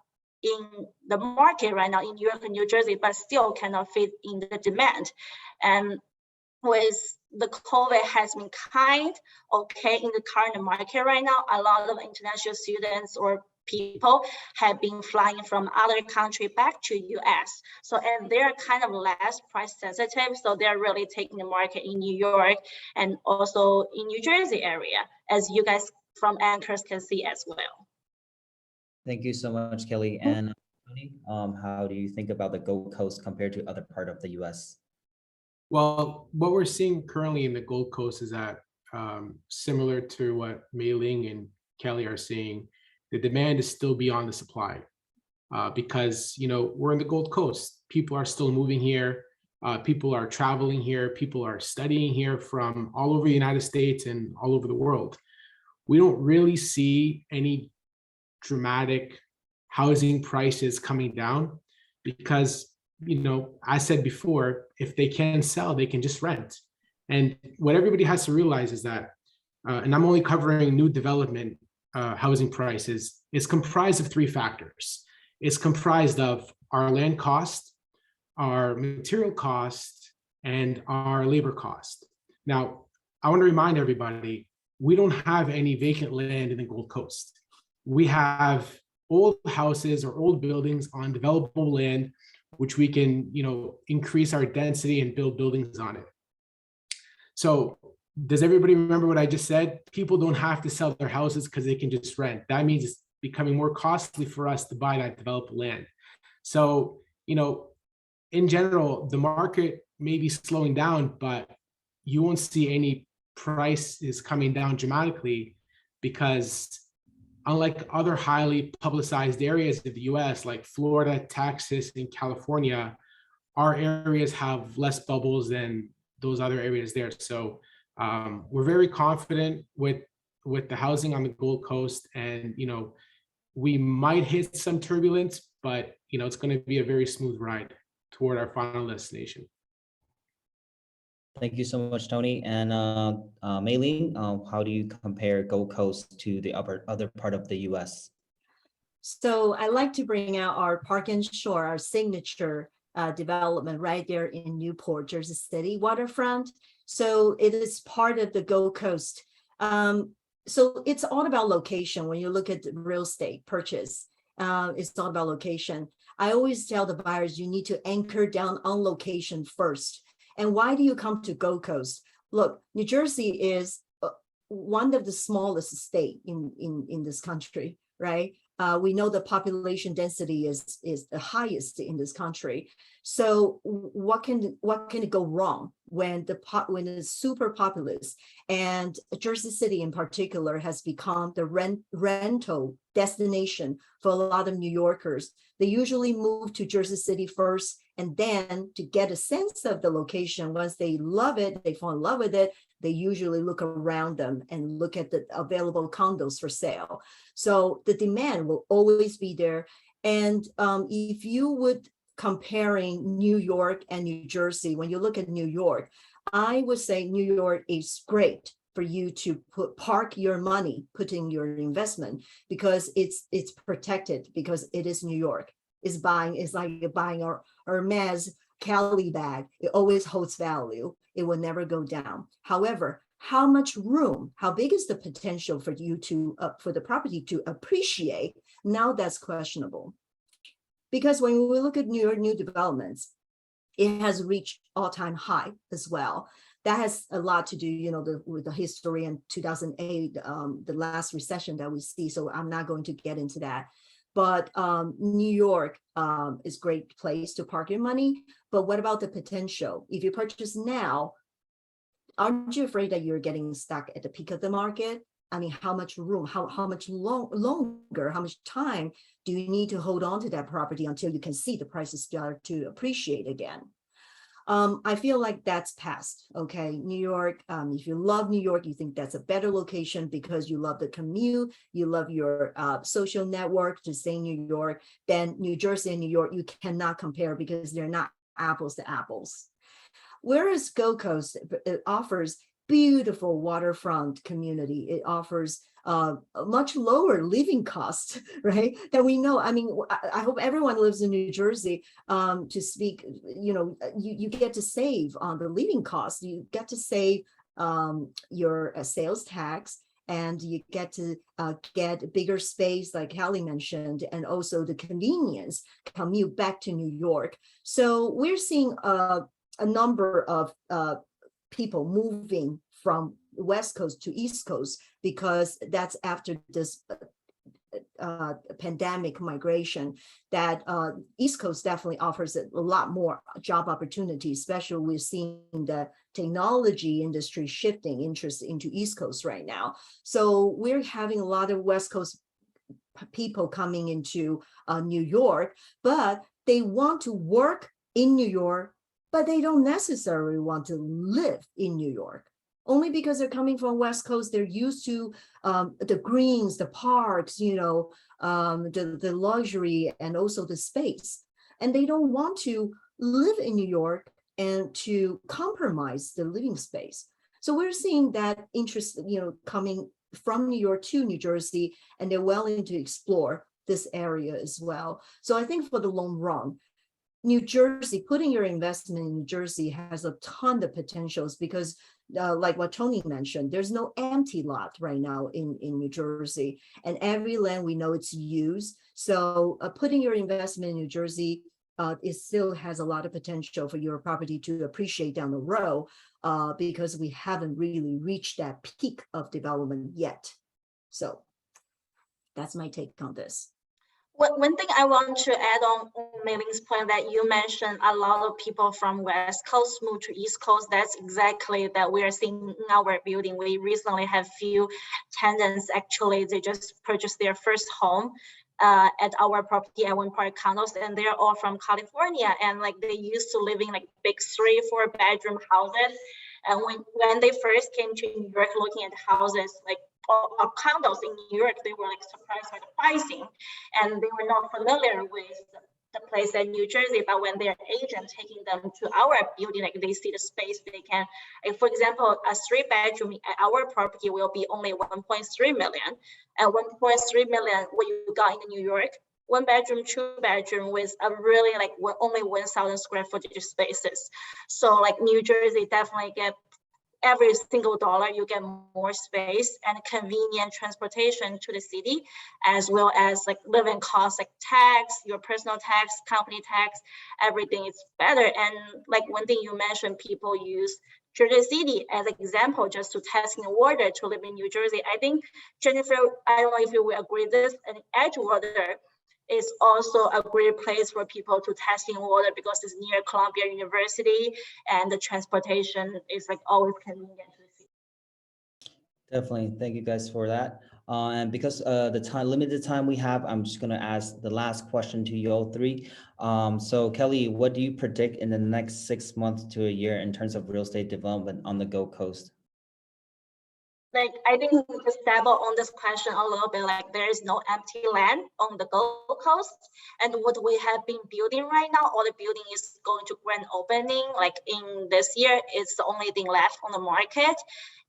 in the market right now in New York and New Jersey, but still cannot fit in the demand. And with the COVID has been okay in the current market right now. A lot of international students or people have been flying from other country back to US. So, and they're kind of less price sensitive. So they're really taking the market in New York and also in New Jersey area, as you guys from Anchors can see as well. Thank you so much, Kelly. And Tony, how do you think about the Gold Coast compared to other part of the US? Well, what we're seeing currently in the Gold Coast is that similar to what Mei-Ling and Kelly are seeing, the demand is still beyond the supply because, you know, we're in the Gold Coast. People are still moving here. People are traveling here. People are studying here from all over the United States and all over the world. We don't really see any dramatic housing prices coming down because, you know, I said before, if they can sell, they can just rent. And what everybody has to realize is that, and I'm only covering new development housing prices, is comprised of three factors. It's comprised of our land cost, our material cost, and our labor cost. Now, I want to remind everybody, we don't have any vacant land in the Gold Coast. We have old houses or old buildings on developable land, which we can, you know, increase our density and build buildings on it. So does everybody remember what I just said? People don't have to sell their houses because they can just rent. That means it's becoming more costly for us to buy that developed land. So, you know, in general, the market may be slowing down, but you won't see any prices coming down dramatically because unlike other highly publicized areas of the US, like Florida, Texas, and California, our areas have less bubbles than those other areas there. So we're very confident with the housing on the Gold Coast. And, you know, we might hit some turbulence, but, you know, it's going to be a very smooth ride toward our final destination. Thank you so much, Tony. And Mei-Ling, how do you compare Gold Coast to the other part of the US? So I like to bring out our Park and Shore, our signature development right there in Newport, Jersey City waterfront. So it is part of the Gold Coast. So it's all about location. When you look at the real estate purchase, it's all about location. I always tell the buyers, you need to anchor down on location first. And why do you come to Gold Coast? Look, New Jersey is one of the smallest state in this country, right? We know the population density is the highest in this country. So what can go wrong when it's super populous? And Jersey City in particular has become the rental destination for a lot of New Yorkers. They usually move to Jersey City first, and then to get a sense of the location, once they love it, they fall in love with it, they usually look around them and look at the available condos for sale. So the demand will always be there. And if you would comparing New York and New Jersey, when you look at New York, I would say New York is great for you to park your money, put in your investment, because it's protected, because it is New York. It's like buying our Hermes Cali bag. It always holds value. It will never go down. However, how much room, how big is the potential for you to, for the property to appreciate? Now that's questionable. Because when we look at New York new developments, it has reached all-time high as well. That has a lot to do, you know, with the history in 2008, the last recession that we see. So I'm not going to get into that. But New York is a great place to park your money. But what about the potential? If you purchase now, aren't you afraid that you're getting stuck at the peak of the market? I mean, how much room, how much longer, how much time do you need to hold on to that property until you can see the prices start to appreciate again? I feel like that's past, okay? New York, if you love New York, you think that's a better location because you love the commute, you love your social network to stay in New York, then New Jersey and New York, you cannot compare because they're not apples to apples. Whereas Gold Coast, it offers beautiful waterfront community. It offers a much lower living cost, right? That we know. I mean, I hope everyone lives in New Jersey to speak, you know, you get to save on the living costs. You get to save your sales tax, and you get to get bigger space like Hallie mentioned, and also the convenience, commute back to New York. So we're seeing a number of people moving from West Coast to East Coast, because that's after this pandemic migration, that East Coast definitely offers a lot more job opportunities, especially we're seeing the technology industry shifting interest into East Coast right now. So we're having a lot of West Coast people coming into New York, but they want to work in New York, but they don't necessarily want to live in New York. Only because they're coming from West Coast, they're used to the greens, the parks, you know, the luxury, and also the space. And they don't want to live in New York and to compromise the living space. So we're seeing that interest, you know, coming from New York to New Jersey, and they're willing to explore this area as well. So I think for the long run, New Jersey, putting your investment in New Jersey has a ton of potentials, because like what Tony mentioned, there's no empty lot right now in New Jersey, and every land we know it's used. So putting your investment in New Jersey, it still has a lot of potential for your property to appreciate down the road, because we haven't really reached that peak of development yet. So that's my take on this. One thing I want to add on Mei-Ling's point, that you mentioned a lot of people from West Coast move to East Coast. That's exactly that we are seeing in our building. We recently have few tenants, actually, they just purchased their first home at our property at One Park Condos, and they're all from California, and like they used to live in like big 3-4 bedroom houses. And when they first came to New York looking at houses, like or condos in New York, they were like surprised by the pricing, and they were not familiar with the place in New Jersey. But when their agent taking them to our building, like they see the space, they can, like for example, a 3-bedroom at our property will be only 1.3 million, and 1.3 million what you got in New York, 1-bedroom, 2-bedroom with a really like only 1,000 square footage spaces. So like New Jersey definitely get every single dollar you get more space and convenient transportation to the city, as well as like living costs, like tax, your personal tax, company tax, everything is better. And like one thing you mentioned, people use Jersey City as an example, just to testing the water to live in New Jersey. I think, Jennifer, I don't know if you will agree this, and Edgewater is also a great place for people to testing water because it's near Columbia University and the transportation is like always convenient to the city. Definitely. Thank you guys for that. And because the limited time we have, I'm just going to ask the last question to you all three. So Kelly, what do you predict in the next 6 months to a year in terms of real estate development on the Gold Coast? Like, I think we just dabble on this question a little bit, like there is no empty land on the Gold Coast. And what we have been building right now, all the building is going to grand opening, like in this year, it's the only thing left on the market.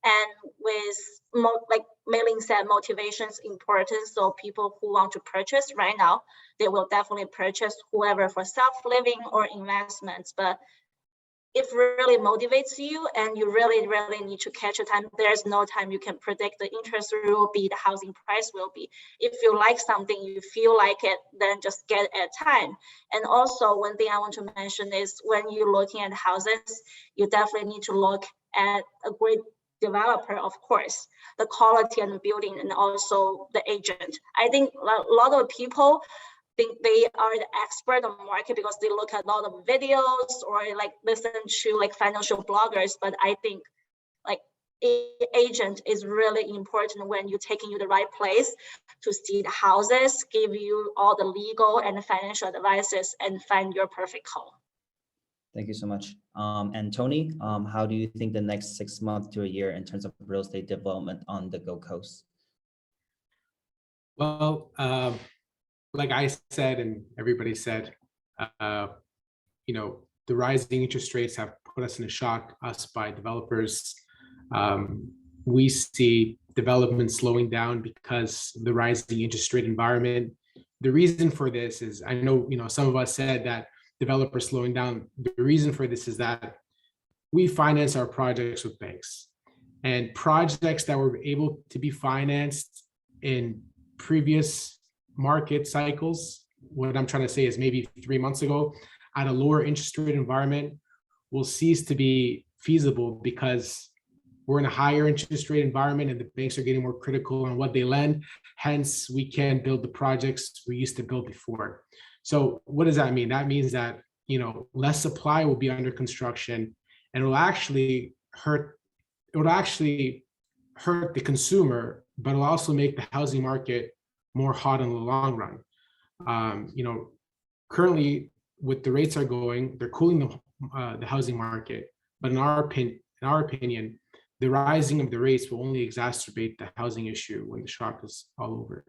And with, like Mei-Ling said, motivation is important. So people who want to purchase right now, they will definitely purchase whoever for self-living or investments. But if really motivates you and you really need to catch a time, there's no time you can predict the interest rate will be, the housing price will be. If you like something, you feel like it, then just get it at time. And also one thing I want to mention is when you're looking at houses, you definitely need to look at a great developer, of course, the quality and the building, and also the agent. I think a lot of people think they are the expert on the market because they look at a lot of videos or like listen to like financial bloggers. But I think like agent is really important when you're taking you the right place to see the houses, give you all the legal and financial advices, and find your perfect home. Thank you so much. And Tony, how do you think the next 6 months to a year in terms of real estate development on the Gold Coast? Well, like I said, and everybody said, you know, the rising interest rates have put us in a shock, us by developers. We see development slowing down because the rising interest rate environment. The reason for this is, I know, you know, some of us said that developers slowing down. The reason for this is that we finance our projects with banks, and projects that were able to be financed in previous market cycles, what I'm trying to say is maybe 3 months ago, at a lower interest rate environment, will cease to be feasible because we're in a higher interest rate environment and the banks are getting more critical on what they lend. Hence, we can't build the projects we used to build before. So what does that mean? That means that, you know, less supply will be under construction, and it will actually hurt the consumer, but it'll also make the housing market more hot in the long run. You know, currently with the rates are going, they're cooling the housing market. But in our opinion, the rising of the rates will only exacerbate the housing issue when the shock is all over.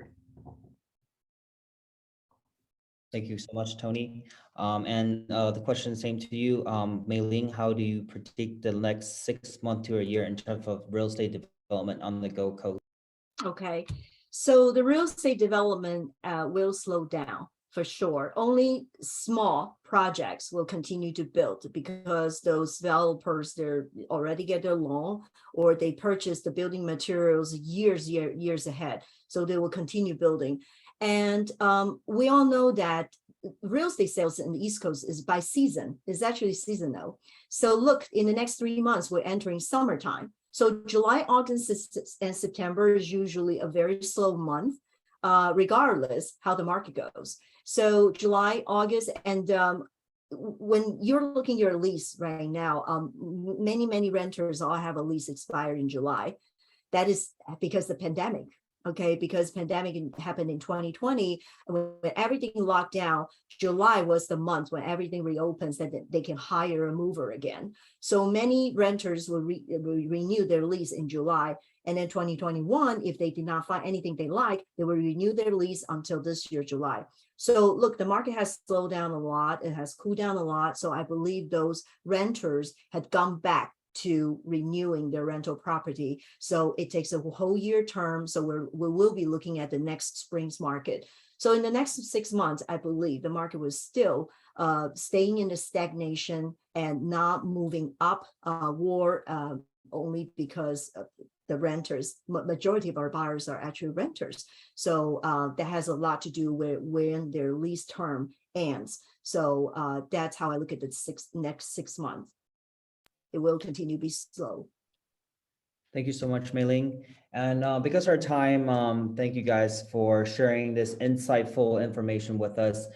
Thank you so much, Tony. And the question same to you, Mei-Ling, how do you predict the next 6 months to a year in terms of real estate development on the Gold Coast? Okay, so the real estate development will slow down for sure. Only small projects will continue to build because those developers, they're already get their loan or they purchase the building materials years ahead. So they will continue building. And we all know that real estate sales in the East Coast is by season. It's actually seasonal. So look, in the next 3 months, we're entering summertime. So July, August, and September is usually a very slow month, regardless how the market goes. So July, August, and when you're looking at your lease right now, many renters all have a lease expired in July. That is because the pandemic. Okay, because pandemic happened in 2020, when everything locked down, July was the month when everything reopens that they can hire a mover again. So many renters will renew their lease in July. And then 2021, if they did not find anything they like, they will renew their lease until this year, July. So look, the market has slowed down a lot. It has cooled down a lot. So I believe those renters had gone back to renewing their rental property. So it takes a whole year term. So we will be looking at the next spring's market. So in the next 6 months, I believe the market was still staying in the stagnation and not moving up, only because the renters, majority of our buyers are actually renters. So that has a lot to do with when their lease term ends. So that's how I look at the next 6 months. it will continue to be slow. Thank you so much, Mei-Ling. And because of our time, thank you guys for sharing this insightful information with us.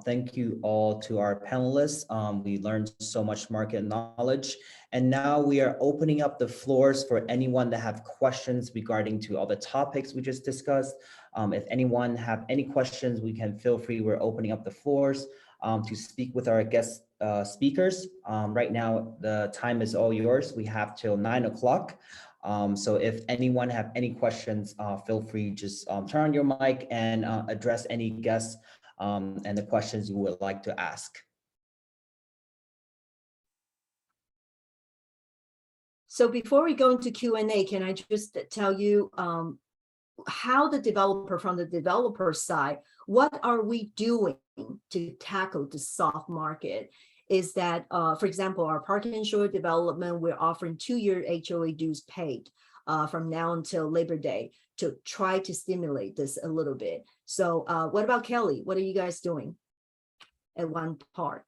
Thank you all to our panelists. We learned so much market knowledge. And now we are opening up the floors for anyone that have questions regarding to all the topics we just discussed. If anyone have any questions, we can feel free. We're opening up the floors to speak with our guest speakers. Right now, the time is all yours. We have till 9 o'clock. So if anyone have any questions, feel free, just turn on your mic and address any guests and the questions you would like to ask. So before we go into Q&A, can I just tell you how the developer, from the developer side, what are we doing to tackle the soft market? Is that, for example, our Park and Shore development, we're offering 2-year HOA dues paid from now until Labor Day to try to stimulate this a little bit. So what about Kelly? What are you guys doing at one part?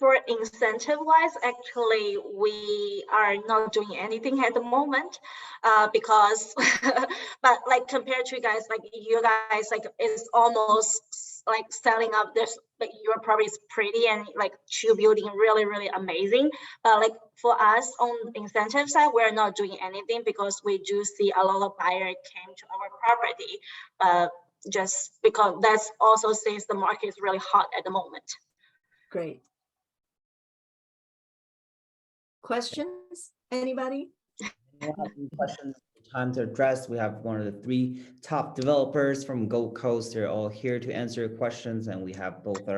For incentive wise, actually, we are not doing anything at the moment because, but like compared to you guys, like you guys, like it's almost like selling up this, like your property is pretty and like 2 building really, really amazing. But like for us on the incentive side, we're not doing anything because we do see a lot of buyers came to our property, just because that's also since the market is really hot at the moment. Great. Questions? Anybody? Anyone have any questions? Time to address. We have one of the 3 top developers from Gold Coast. They're all here to answer your questions, and we have both our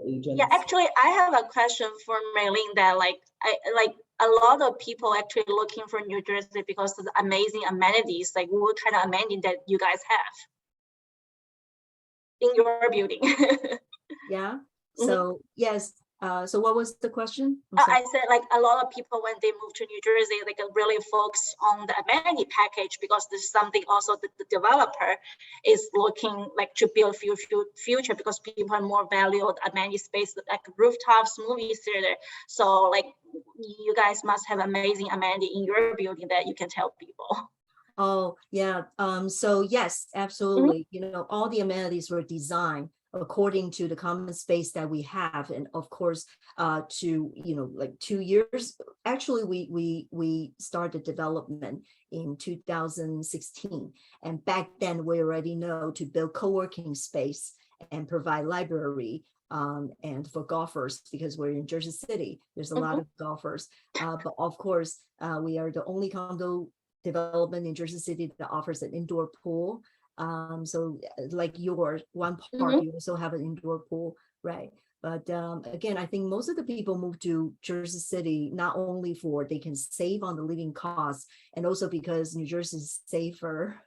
agents. Yeah, actually, I have a question for Mei-Ling that like a lot of people actually looking for New Jersey because of the amazing amenities. Like, what kind of amenities that you guys have in your building? Yeah. So yes. So what was the question? I said like a lot of people when they move to New Jersey, they can really focus on the amenity package because this is something also that the developer is looking like to build future because people are more value amenity space like rooftops, movie theater. So like you guys must have amazing amenity in your building that you can tell people. Oh yeah. So yes, absolutely. You know, all the amenities were designed according to the common space that we have, and of course to, you know, like 2 years, actually we started development in 2016, and back then we already know to build co-working space and provide library and for golfers, because we're in Jersey City, there's a lot of golfers, but of course we are the only condo development in Jersey City that offers an indoor pool. So like your one part, you also have an indoor pool, right? But again, I think most of the people move to Jersey City not only for they can save on the living costs, and also because New Jersey is safer.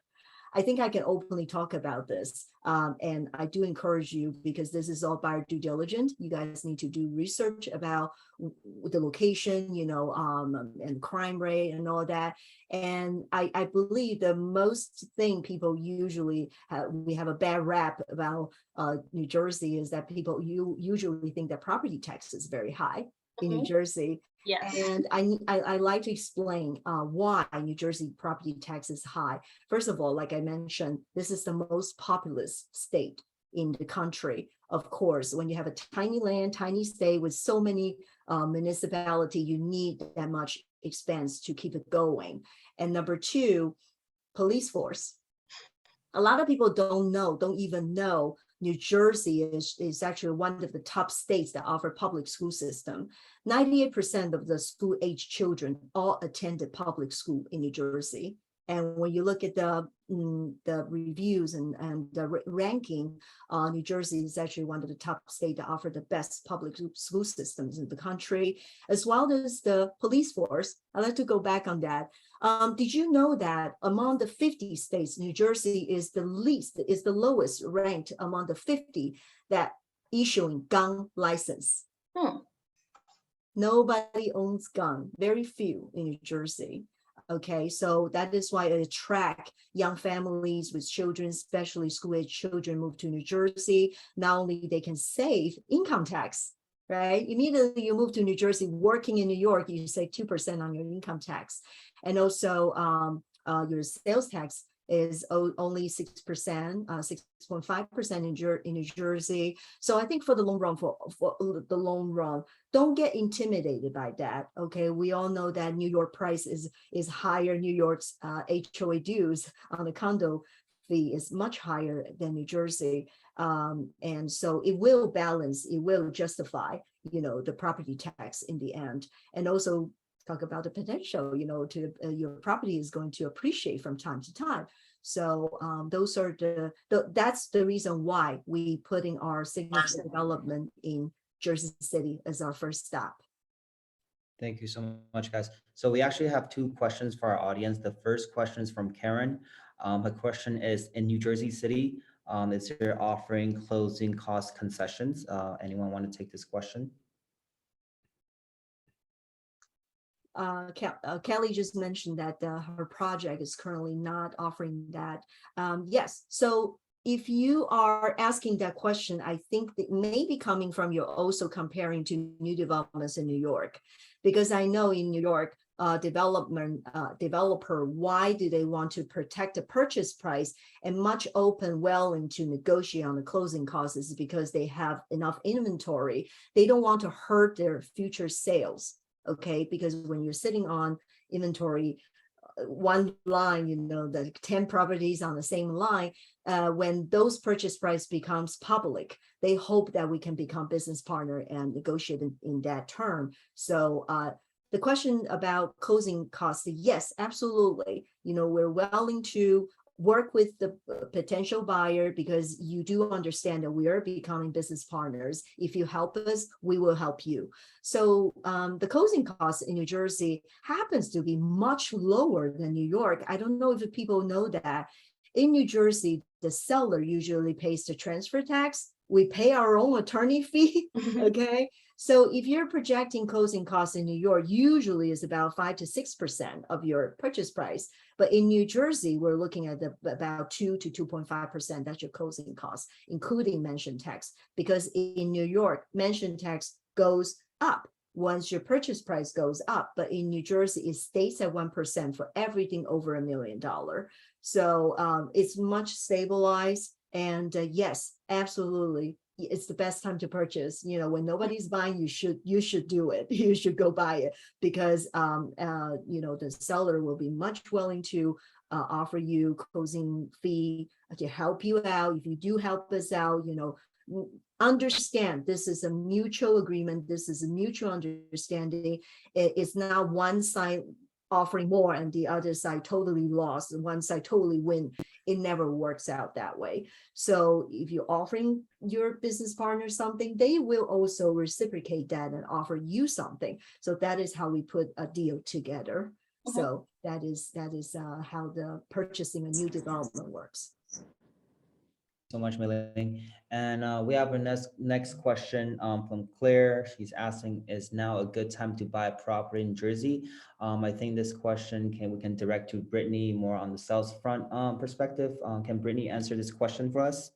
I think I can openly talk about this. And I do encourage you, because this is all by due diligence. You guys need to do research about the location, you know, and crime rate and all that. And I believe the most thing people usually we have a bad rap about New Jersey is that people usually think that property tax is very high in New Jersey. Yes. And I like to explain why New Jersey property tax is high. First of all, like I mentioned, this is the most populous state in the country. Of course, when you have a tiny land, tiny state with so many municipality, you need that much expense to keep it going. And number 2, police force. A lot of people don't even know New Jersey is actually one of the top states that offer public school system. 98% of the school age children all attended public school in New Jersey. And when you look at the reviews and the ranking, New Jersey is actually one of the top states that offer the best public school systems in the country, as well as the police force. I'd like to go back on that. Did you know that among the 50 states, New Jersey is the lowest ranked among the 50 that issuing gun license? Nobody owns gun, very few in New Jersey. Okay, so that is why it attracts young families with children, especially school-age children, move to New Jersey. Not only they can save income tax right? Immediately you move to New Jersey, working in New York, you save 2% on your income tax. And also your sales tax is only 6%, 6.5% in New Jersey. So I think for the long run, for the long run, don't get intimidated by that. Okay, we all know that New York price is higher. New York's HOA dues on the condo fee is much higher than New Jersey. And so it will balance, it will justify, the property tax in the end. And also talk about the potential, to your property is going to appreciate from time to time. So those are that's the reason why we putting our signature development in Jersey City as our first stop. Thank you so much, guys. So we actually have 2 questions for our audience. The first question is from Karen. Her question is, in New Jersey City, is there offering closing cost concessions? Anyone want to take this question? Kelly just mentioned that her project is currently not offering that. Yes, so if you are asking that question, I think that may be coming from you're also comparing to new developments in New York, because I know in New York, developer, why do they want to protect the purchase price and much willing to negotiate on the closing costs is because they have enough inventory. They don't want to hurt their future sales. Okay, because when you're sitting on inventory, one line, the 10 properties on the same line, when those purchase price becomes public, they hope that we can become business partner and negotiate in that term. So the question about closing costs, yes, absolutely. We're willing to work with the potential buyer because you do understand that we are becoming business partners. If you help us, we will help you. So the closing costs in New Jersey happens to be much lower than New York. I don't know if people know that. In New Jersey, the seller usually pays the transfer tax. We pay our own attorney fee, okay? So if you're projecting closing costs in New York, usually is about 5 to 6% of your purchase price. But in New Jersey, we're looking at about 2 to 2.5%. That's your closing costs, including mansion tax. Because in New York, mansion tax goes up once your purchase price goes up. But in New Jersey, it stays at 1% for everything over $1 million. So it's much stabilized. And yes, absolutely. It's the best time to purchase. When nobody's buying, you should do it. You should go buy it because the seller will be much willing to offer you closing fee to help you out. If you do help us out, understand this is a mutual agreement. This is a mutual understanding. It's not one side offering more and the other side totally lost and one side totally win. It never works out that way. So if you're offering your business partner something, they will also reciprocate that and offer you something. So that is how we put a deal together. So that is how the purchasing a new development works. So much, Mei-Ling. And we have our next question from Claire. She's asking, is now a good time to buy a property in Jersey? I think this question we can direct to Brittany more on the sales front perspective. Can Brittany answer this question for us?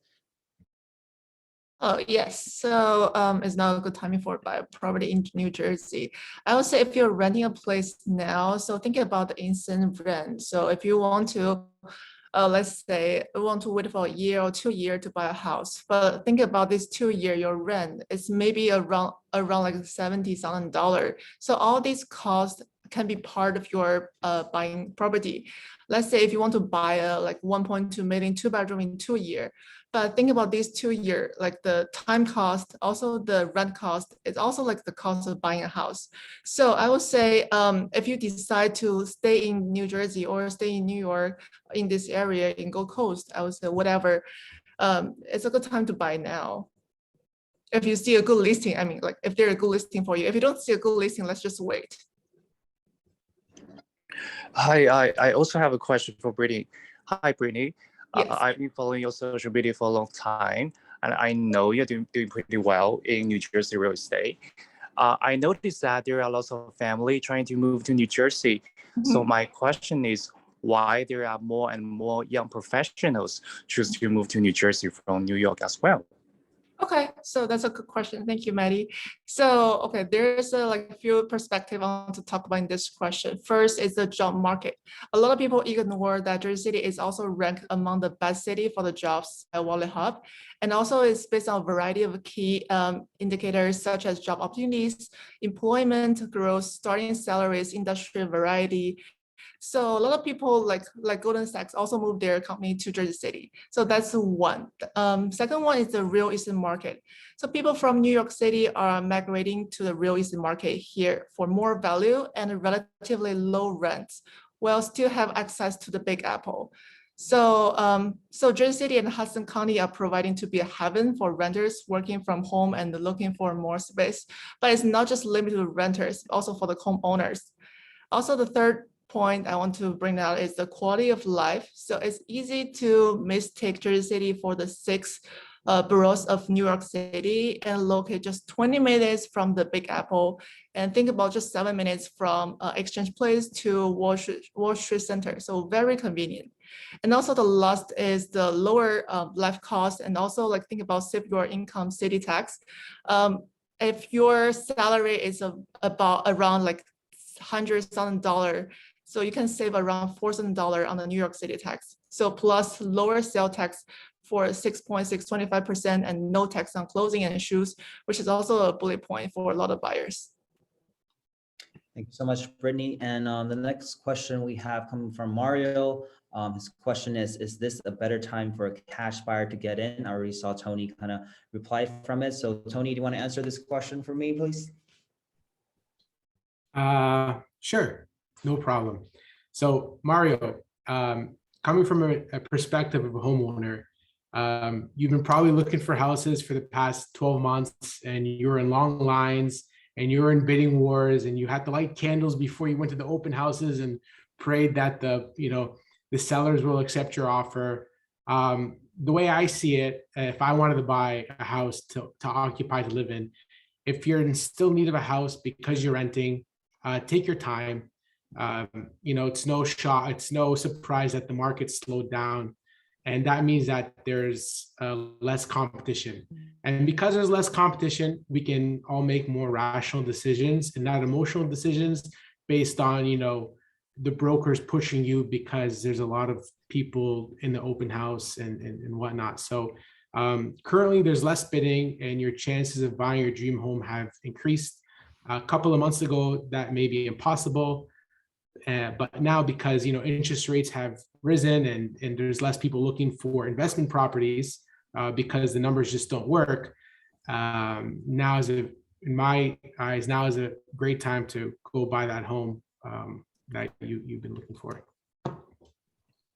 Oh, yes. So it's now a good timing for buy a property in New Jersey. I would say if you're renting a place now, so think about the instant rent. So if you want to let's say you want to wait for a year or 2 years to buy a house, but think about this 2 year, your rent is maybe around like $70,000. So all these costs can be part of your buying property. Let's say if you want to buy a like 1.2 million 2-bedroom in 2 years, but think about these 2 years, like the time cost, also the rent cost, it's also like the cost of buying a house. So I would say if you decide to stay in New Jersey or stay in New York in this area in Gold Coast, I would say whatever, it's a good time to buy now. If you see a good listing, I mean, like if there's a good listing for you. If you don't see a good listing, let's just wait. Hi, I also have a question for Brittany. Hi, Brittany. Yes. I've been following your social media for a long time, and I know you're doing pretty well in New Jersey real estate. I noticed that there are lots of family trying to move to New Jersey. So my question is, why there are more and more young professionals choose to move to New Jersey from New York as well? Okay, so that's a good question. Thank you, Maddie. So, okay, there's a few perspectives I want to talk about in this question. First is the job market. A lot of people ignore that Jersey City is also ranked among the best city for the jobs at Wallet Hub. And also it's based on a variety of key indicators such as job opportunities, employment growth, starting salaries, industry variety. So a lot of people like Goldman Sachs also moved their company to Jersey City. So that's one. Second one is the real estate market. So people from New York City are migrating to the real estate market here for more value and relatively low rents, while still have access to the Big Apple. So, Jersey City and Hudson County are providing to be a heaven for renters working from home and looking for more space. But it's not just limited to renters, also for the homeowners. Also, the third point I want to bring out is the quality of life. So it's easy to mistake Jersey City for the 6 boroughs of New York City and locate just 20 minutes from the Big Apple, and think about just 7 minutes from Exchange Place to Wall Street Center. So very convenient. And also the last is the lower life cost, and also think about save your income city tax. If your salary is around $100,000, so you can save around $4,000 on the New York City tax. So plus lower sale tax for 6.625% and no tax on clothing and shoes, which is also a bullet point for a lot of buyers. Thank you so much, Brittany. And the next question we have coming from Mario. His question is this a better time for a cash buyer to get in? I already saw Tony kind of reply from it. So Tony, do you want to answer this question for me, please? Sure, no problem. So Mario, coming from a perspective of a homeowner, you've been probably looking for houses for the past 12 months, and you were in long lines and you were in bidding wars, and you had to light candles before you went to the open houses and prayed that the sellers will accept your offer. The way I see it, if I wanted to buy a house to occupy, to live in, if you're in still need of a house because you're renting, take your time. It's no surprise that the market slowed down, and that means that there's less competition. And because there's less competition, we can all make more rational decisions and not emotional decisions based on the brokers pushing you because there's a lot of people in the open house and whatnot. So currently there's less bidding, and your chances of buying your dream home have increased. A couple of months ago, that may be impossible. But now, because interest rates have risen and there's less people looking for investment properties because the numbers just don't work, now in my eyes, now is a great time to go buy that home that you've been looking for. Thank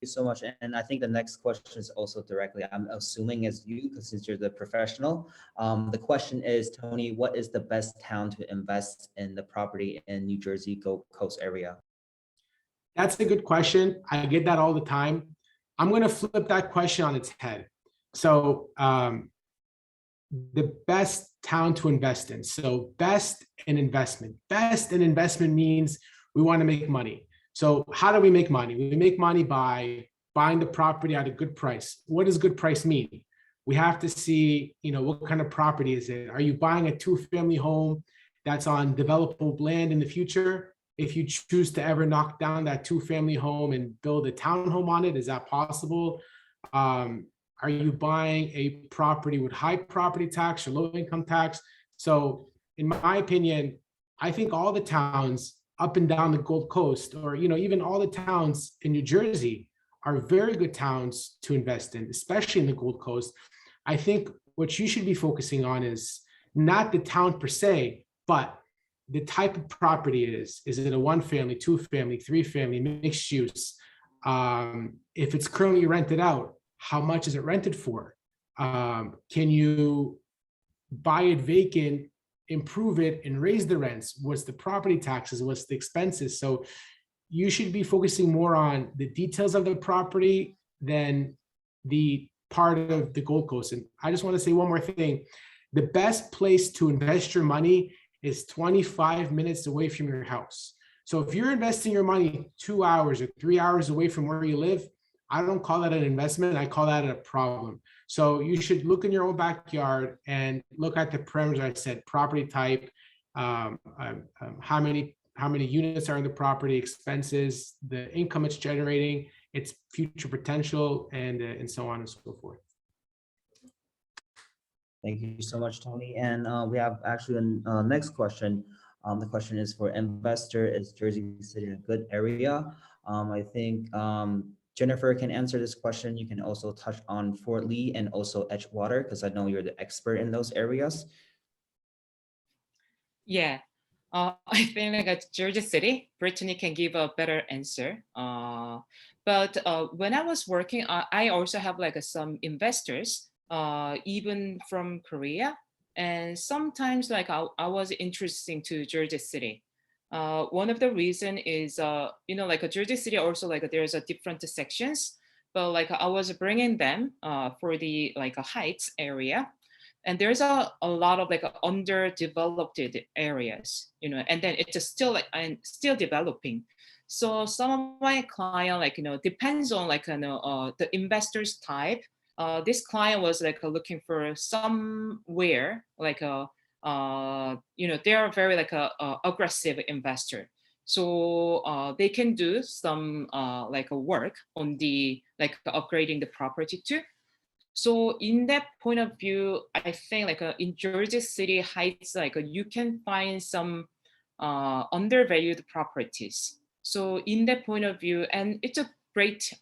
you so much. And I think the next question is also directly, I'm assuming is you, because since you're the professional. The question is, Tony, what is the best town to invest in the property in New Jersey, Gold Coast area? That's a good question. I get that all the time. I'm going to flip that question on its head. So the best town to invest in. So best in investment. Best in investment means we want to make money. So how do we make money? We make money by buying the property at a good price. What does good price mean? We have to see, what kind of property is it? Are you buying a 2-family home that's on developable land in the future? If you choose to ever knock down that 2-family home and build a townhome on it, is that possible? Are you buying a property with high property tax or low income tax? So in my opinion, I think all the towns up and down the Gold Coast, or even all the towns in New Jersey, are very good towns to invest in, especially in the Gold Coast. I think what you should be focusing on is not the town per se, but the type of property it is. Is it a 1-family, 2-family, 3-family, mixed use? If it's currently rented out, how much is it rented for? Can you buy it vacant, improve it, and raise the rents? What's the property taxes? What's the expenses? So you should be focusing more on the details of the property than the part of the Gold Coast. And I just want to say one more thing. The best place to invest your money is 25 minutes away from your house. So if you're investing your money 2 hours or 3 hours away from where you live, I don't call that an investment. I call that a problem. So you should look in your own backyard and look at the parameters. I said property type, how many units are in the property, expenses, the income it's generating, its future potential, and so on and so forth. Thank you so much, Tony. And we have actually a next question. The question is for investor: is Jersey City a good area? I think Jennifer can answer this question. You can also touch on Fort Lee and also Edgewater, because I know you're the expert in those areas. Yeah, I think like at Jersey City, Brittany can give a better answer. But when I was working, I also have like some investors, even from Korea, and sometimes like I was interested to Jersey City. One of the reason is, like a Jersey City also like there's a different sections, but like I was bringing them for the like a Heights area. And there's a lot of like underdeveloped areas, and then it's still like I'm still developing. So some of my client like depends on like the investor's type. This client was like looking for somewhere like they are very like a aggressive investor. So they can do some like a work on the like upgrading the property too. So in that point of view, I think like in Jersey City Heights, like you can find some undervalued properties. So in that point of view, and it's a great,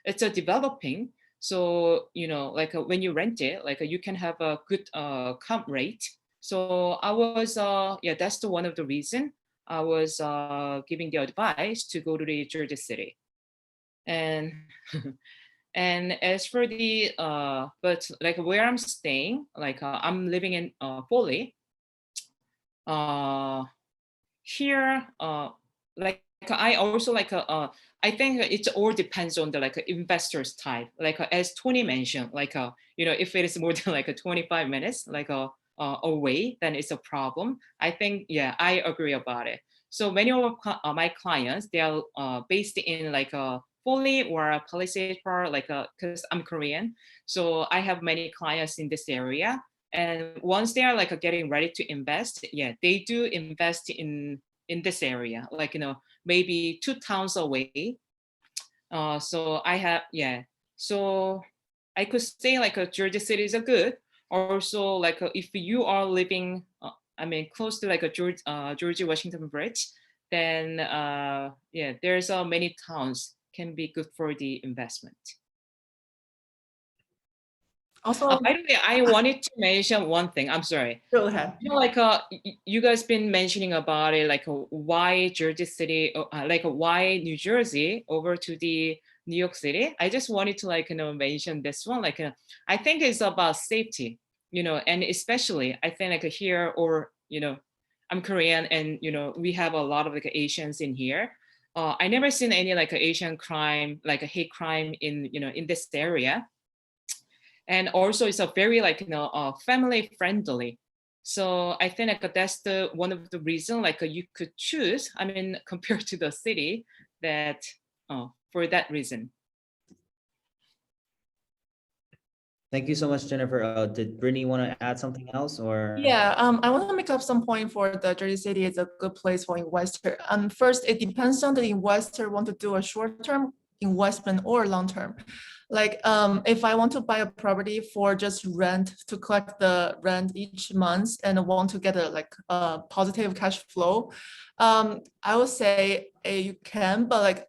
it's a developing. So, like when you rent it, like you can have a good comp rate. So I was, that's the one of the reason I was giving the advice to go to the Jersey City. And and as for the but like where I'm staying, like I'm living in Foley. Here, like I also like I think it all depends on the like investor's type. Like as Tony mentioned, like if it is more than like 25 minutes, like away, then it's a problem. I think I agree about it. So many of my clients, they are based in like Foley or Palisades Park, like because I'm Korean, so I have many clients in this area. And once they are like getting ready to invest, they do invest in this area, like maybe 2 towns away. So I have so I could say like Jersey City is a good. Also, like if you are living, close to like a George Washington Bridge, then there's many towns can be good for the investment. Also, by the way, I wanted to mention one thing. I'm sorry. Go ahead. Like you guys been mentioning about it, like why Jersey City, like why New Jersey over to the New York City. I just wanted to like mention this one. Like I think it's about safety, and especially I think like here or I'm Korean and we have a lot of like Asians in here. I never seen any like Asian crime, like a hate crime in in this area. And also it's a very like family friendly. So I think like that's the one of the reason like you could choose, compared to the city, that for that reason. Thank you so much, Jennifer. Did Brittany want to add something else, or? Yeah, I want to make up some point for the Jersey City is a good place for investor. First, it depends on the investor want to do a short-term investment or long-term. Like if I want to buy a property for just rent to collect the rent each month and want to get a positive cash flow, I would say you can, but like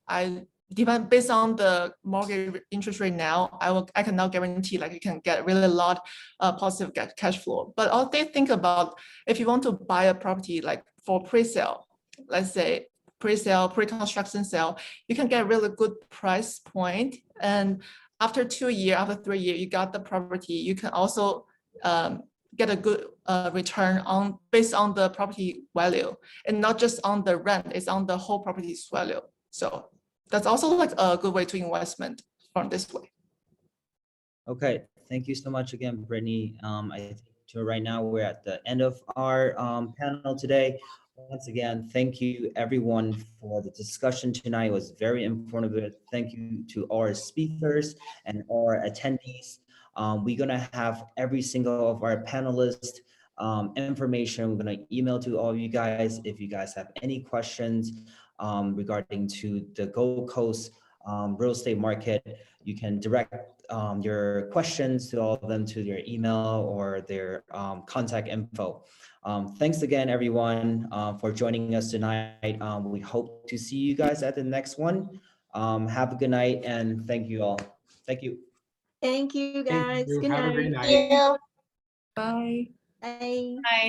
depend based on the mortgage interest rate now, I cannot guarantee like you can get really a lot positive cash flow. But all they think about, if you want to buy a property like for pre-sale, let's say pre-sale, pre-construction sale, you can get a really good price point. And after 2 years, after 3 years, you got the property, you can also get a good return on based on the property value, and not just on the rent, it's on the whole property's value. So that's also like a good way to investment from this way. Okay, thank you so much again, Brittany. I think right now we're at the end of our panel today. Once again, thank you everyone for the discussion tonight. It was very informative. Thank you to our speakers and our attendees. We're gonna have every single of our panelists information. We're gonna email to all of you guys if you guys have any questions regarding to the Gold Coast real estate market. You can direct your questions to all of them to their email or their contact info. Thanks again, everyone, for joining us tonight. We hope to see you guys at the next one. Have a good night and thank you all. Thank you. Thank you, Thank guys. you. Good Have a great night. night. Bye. Bye. Bye.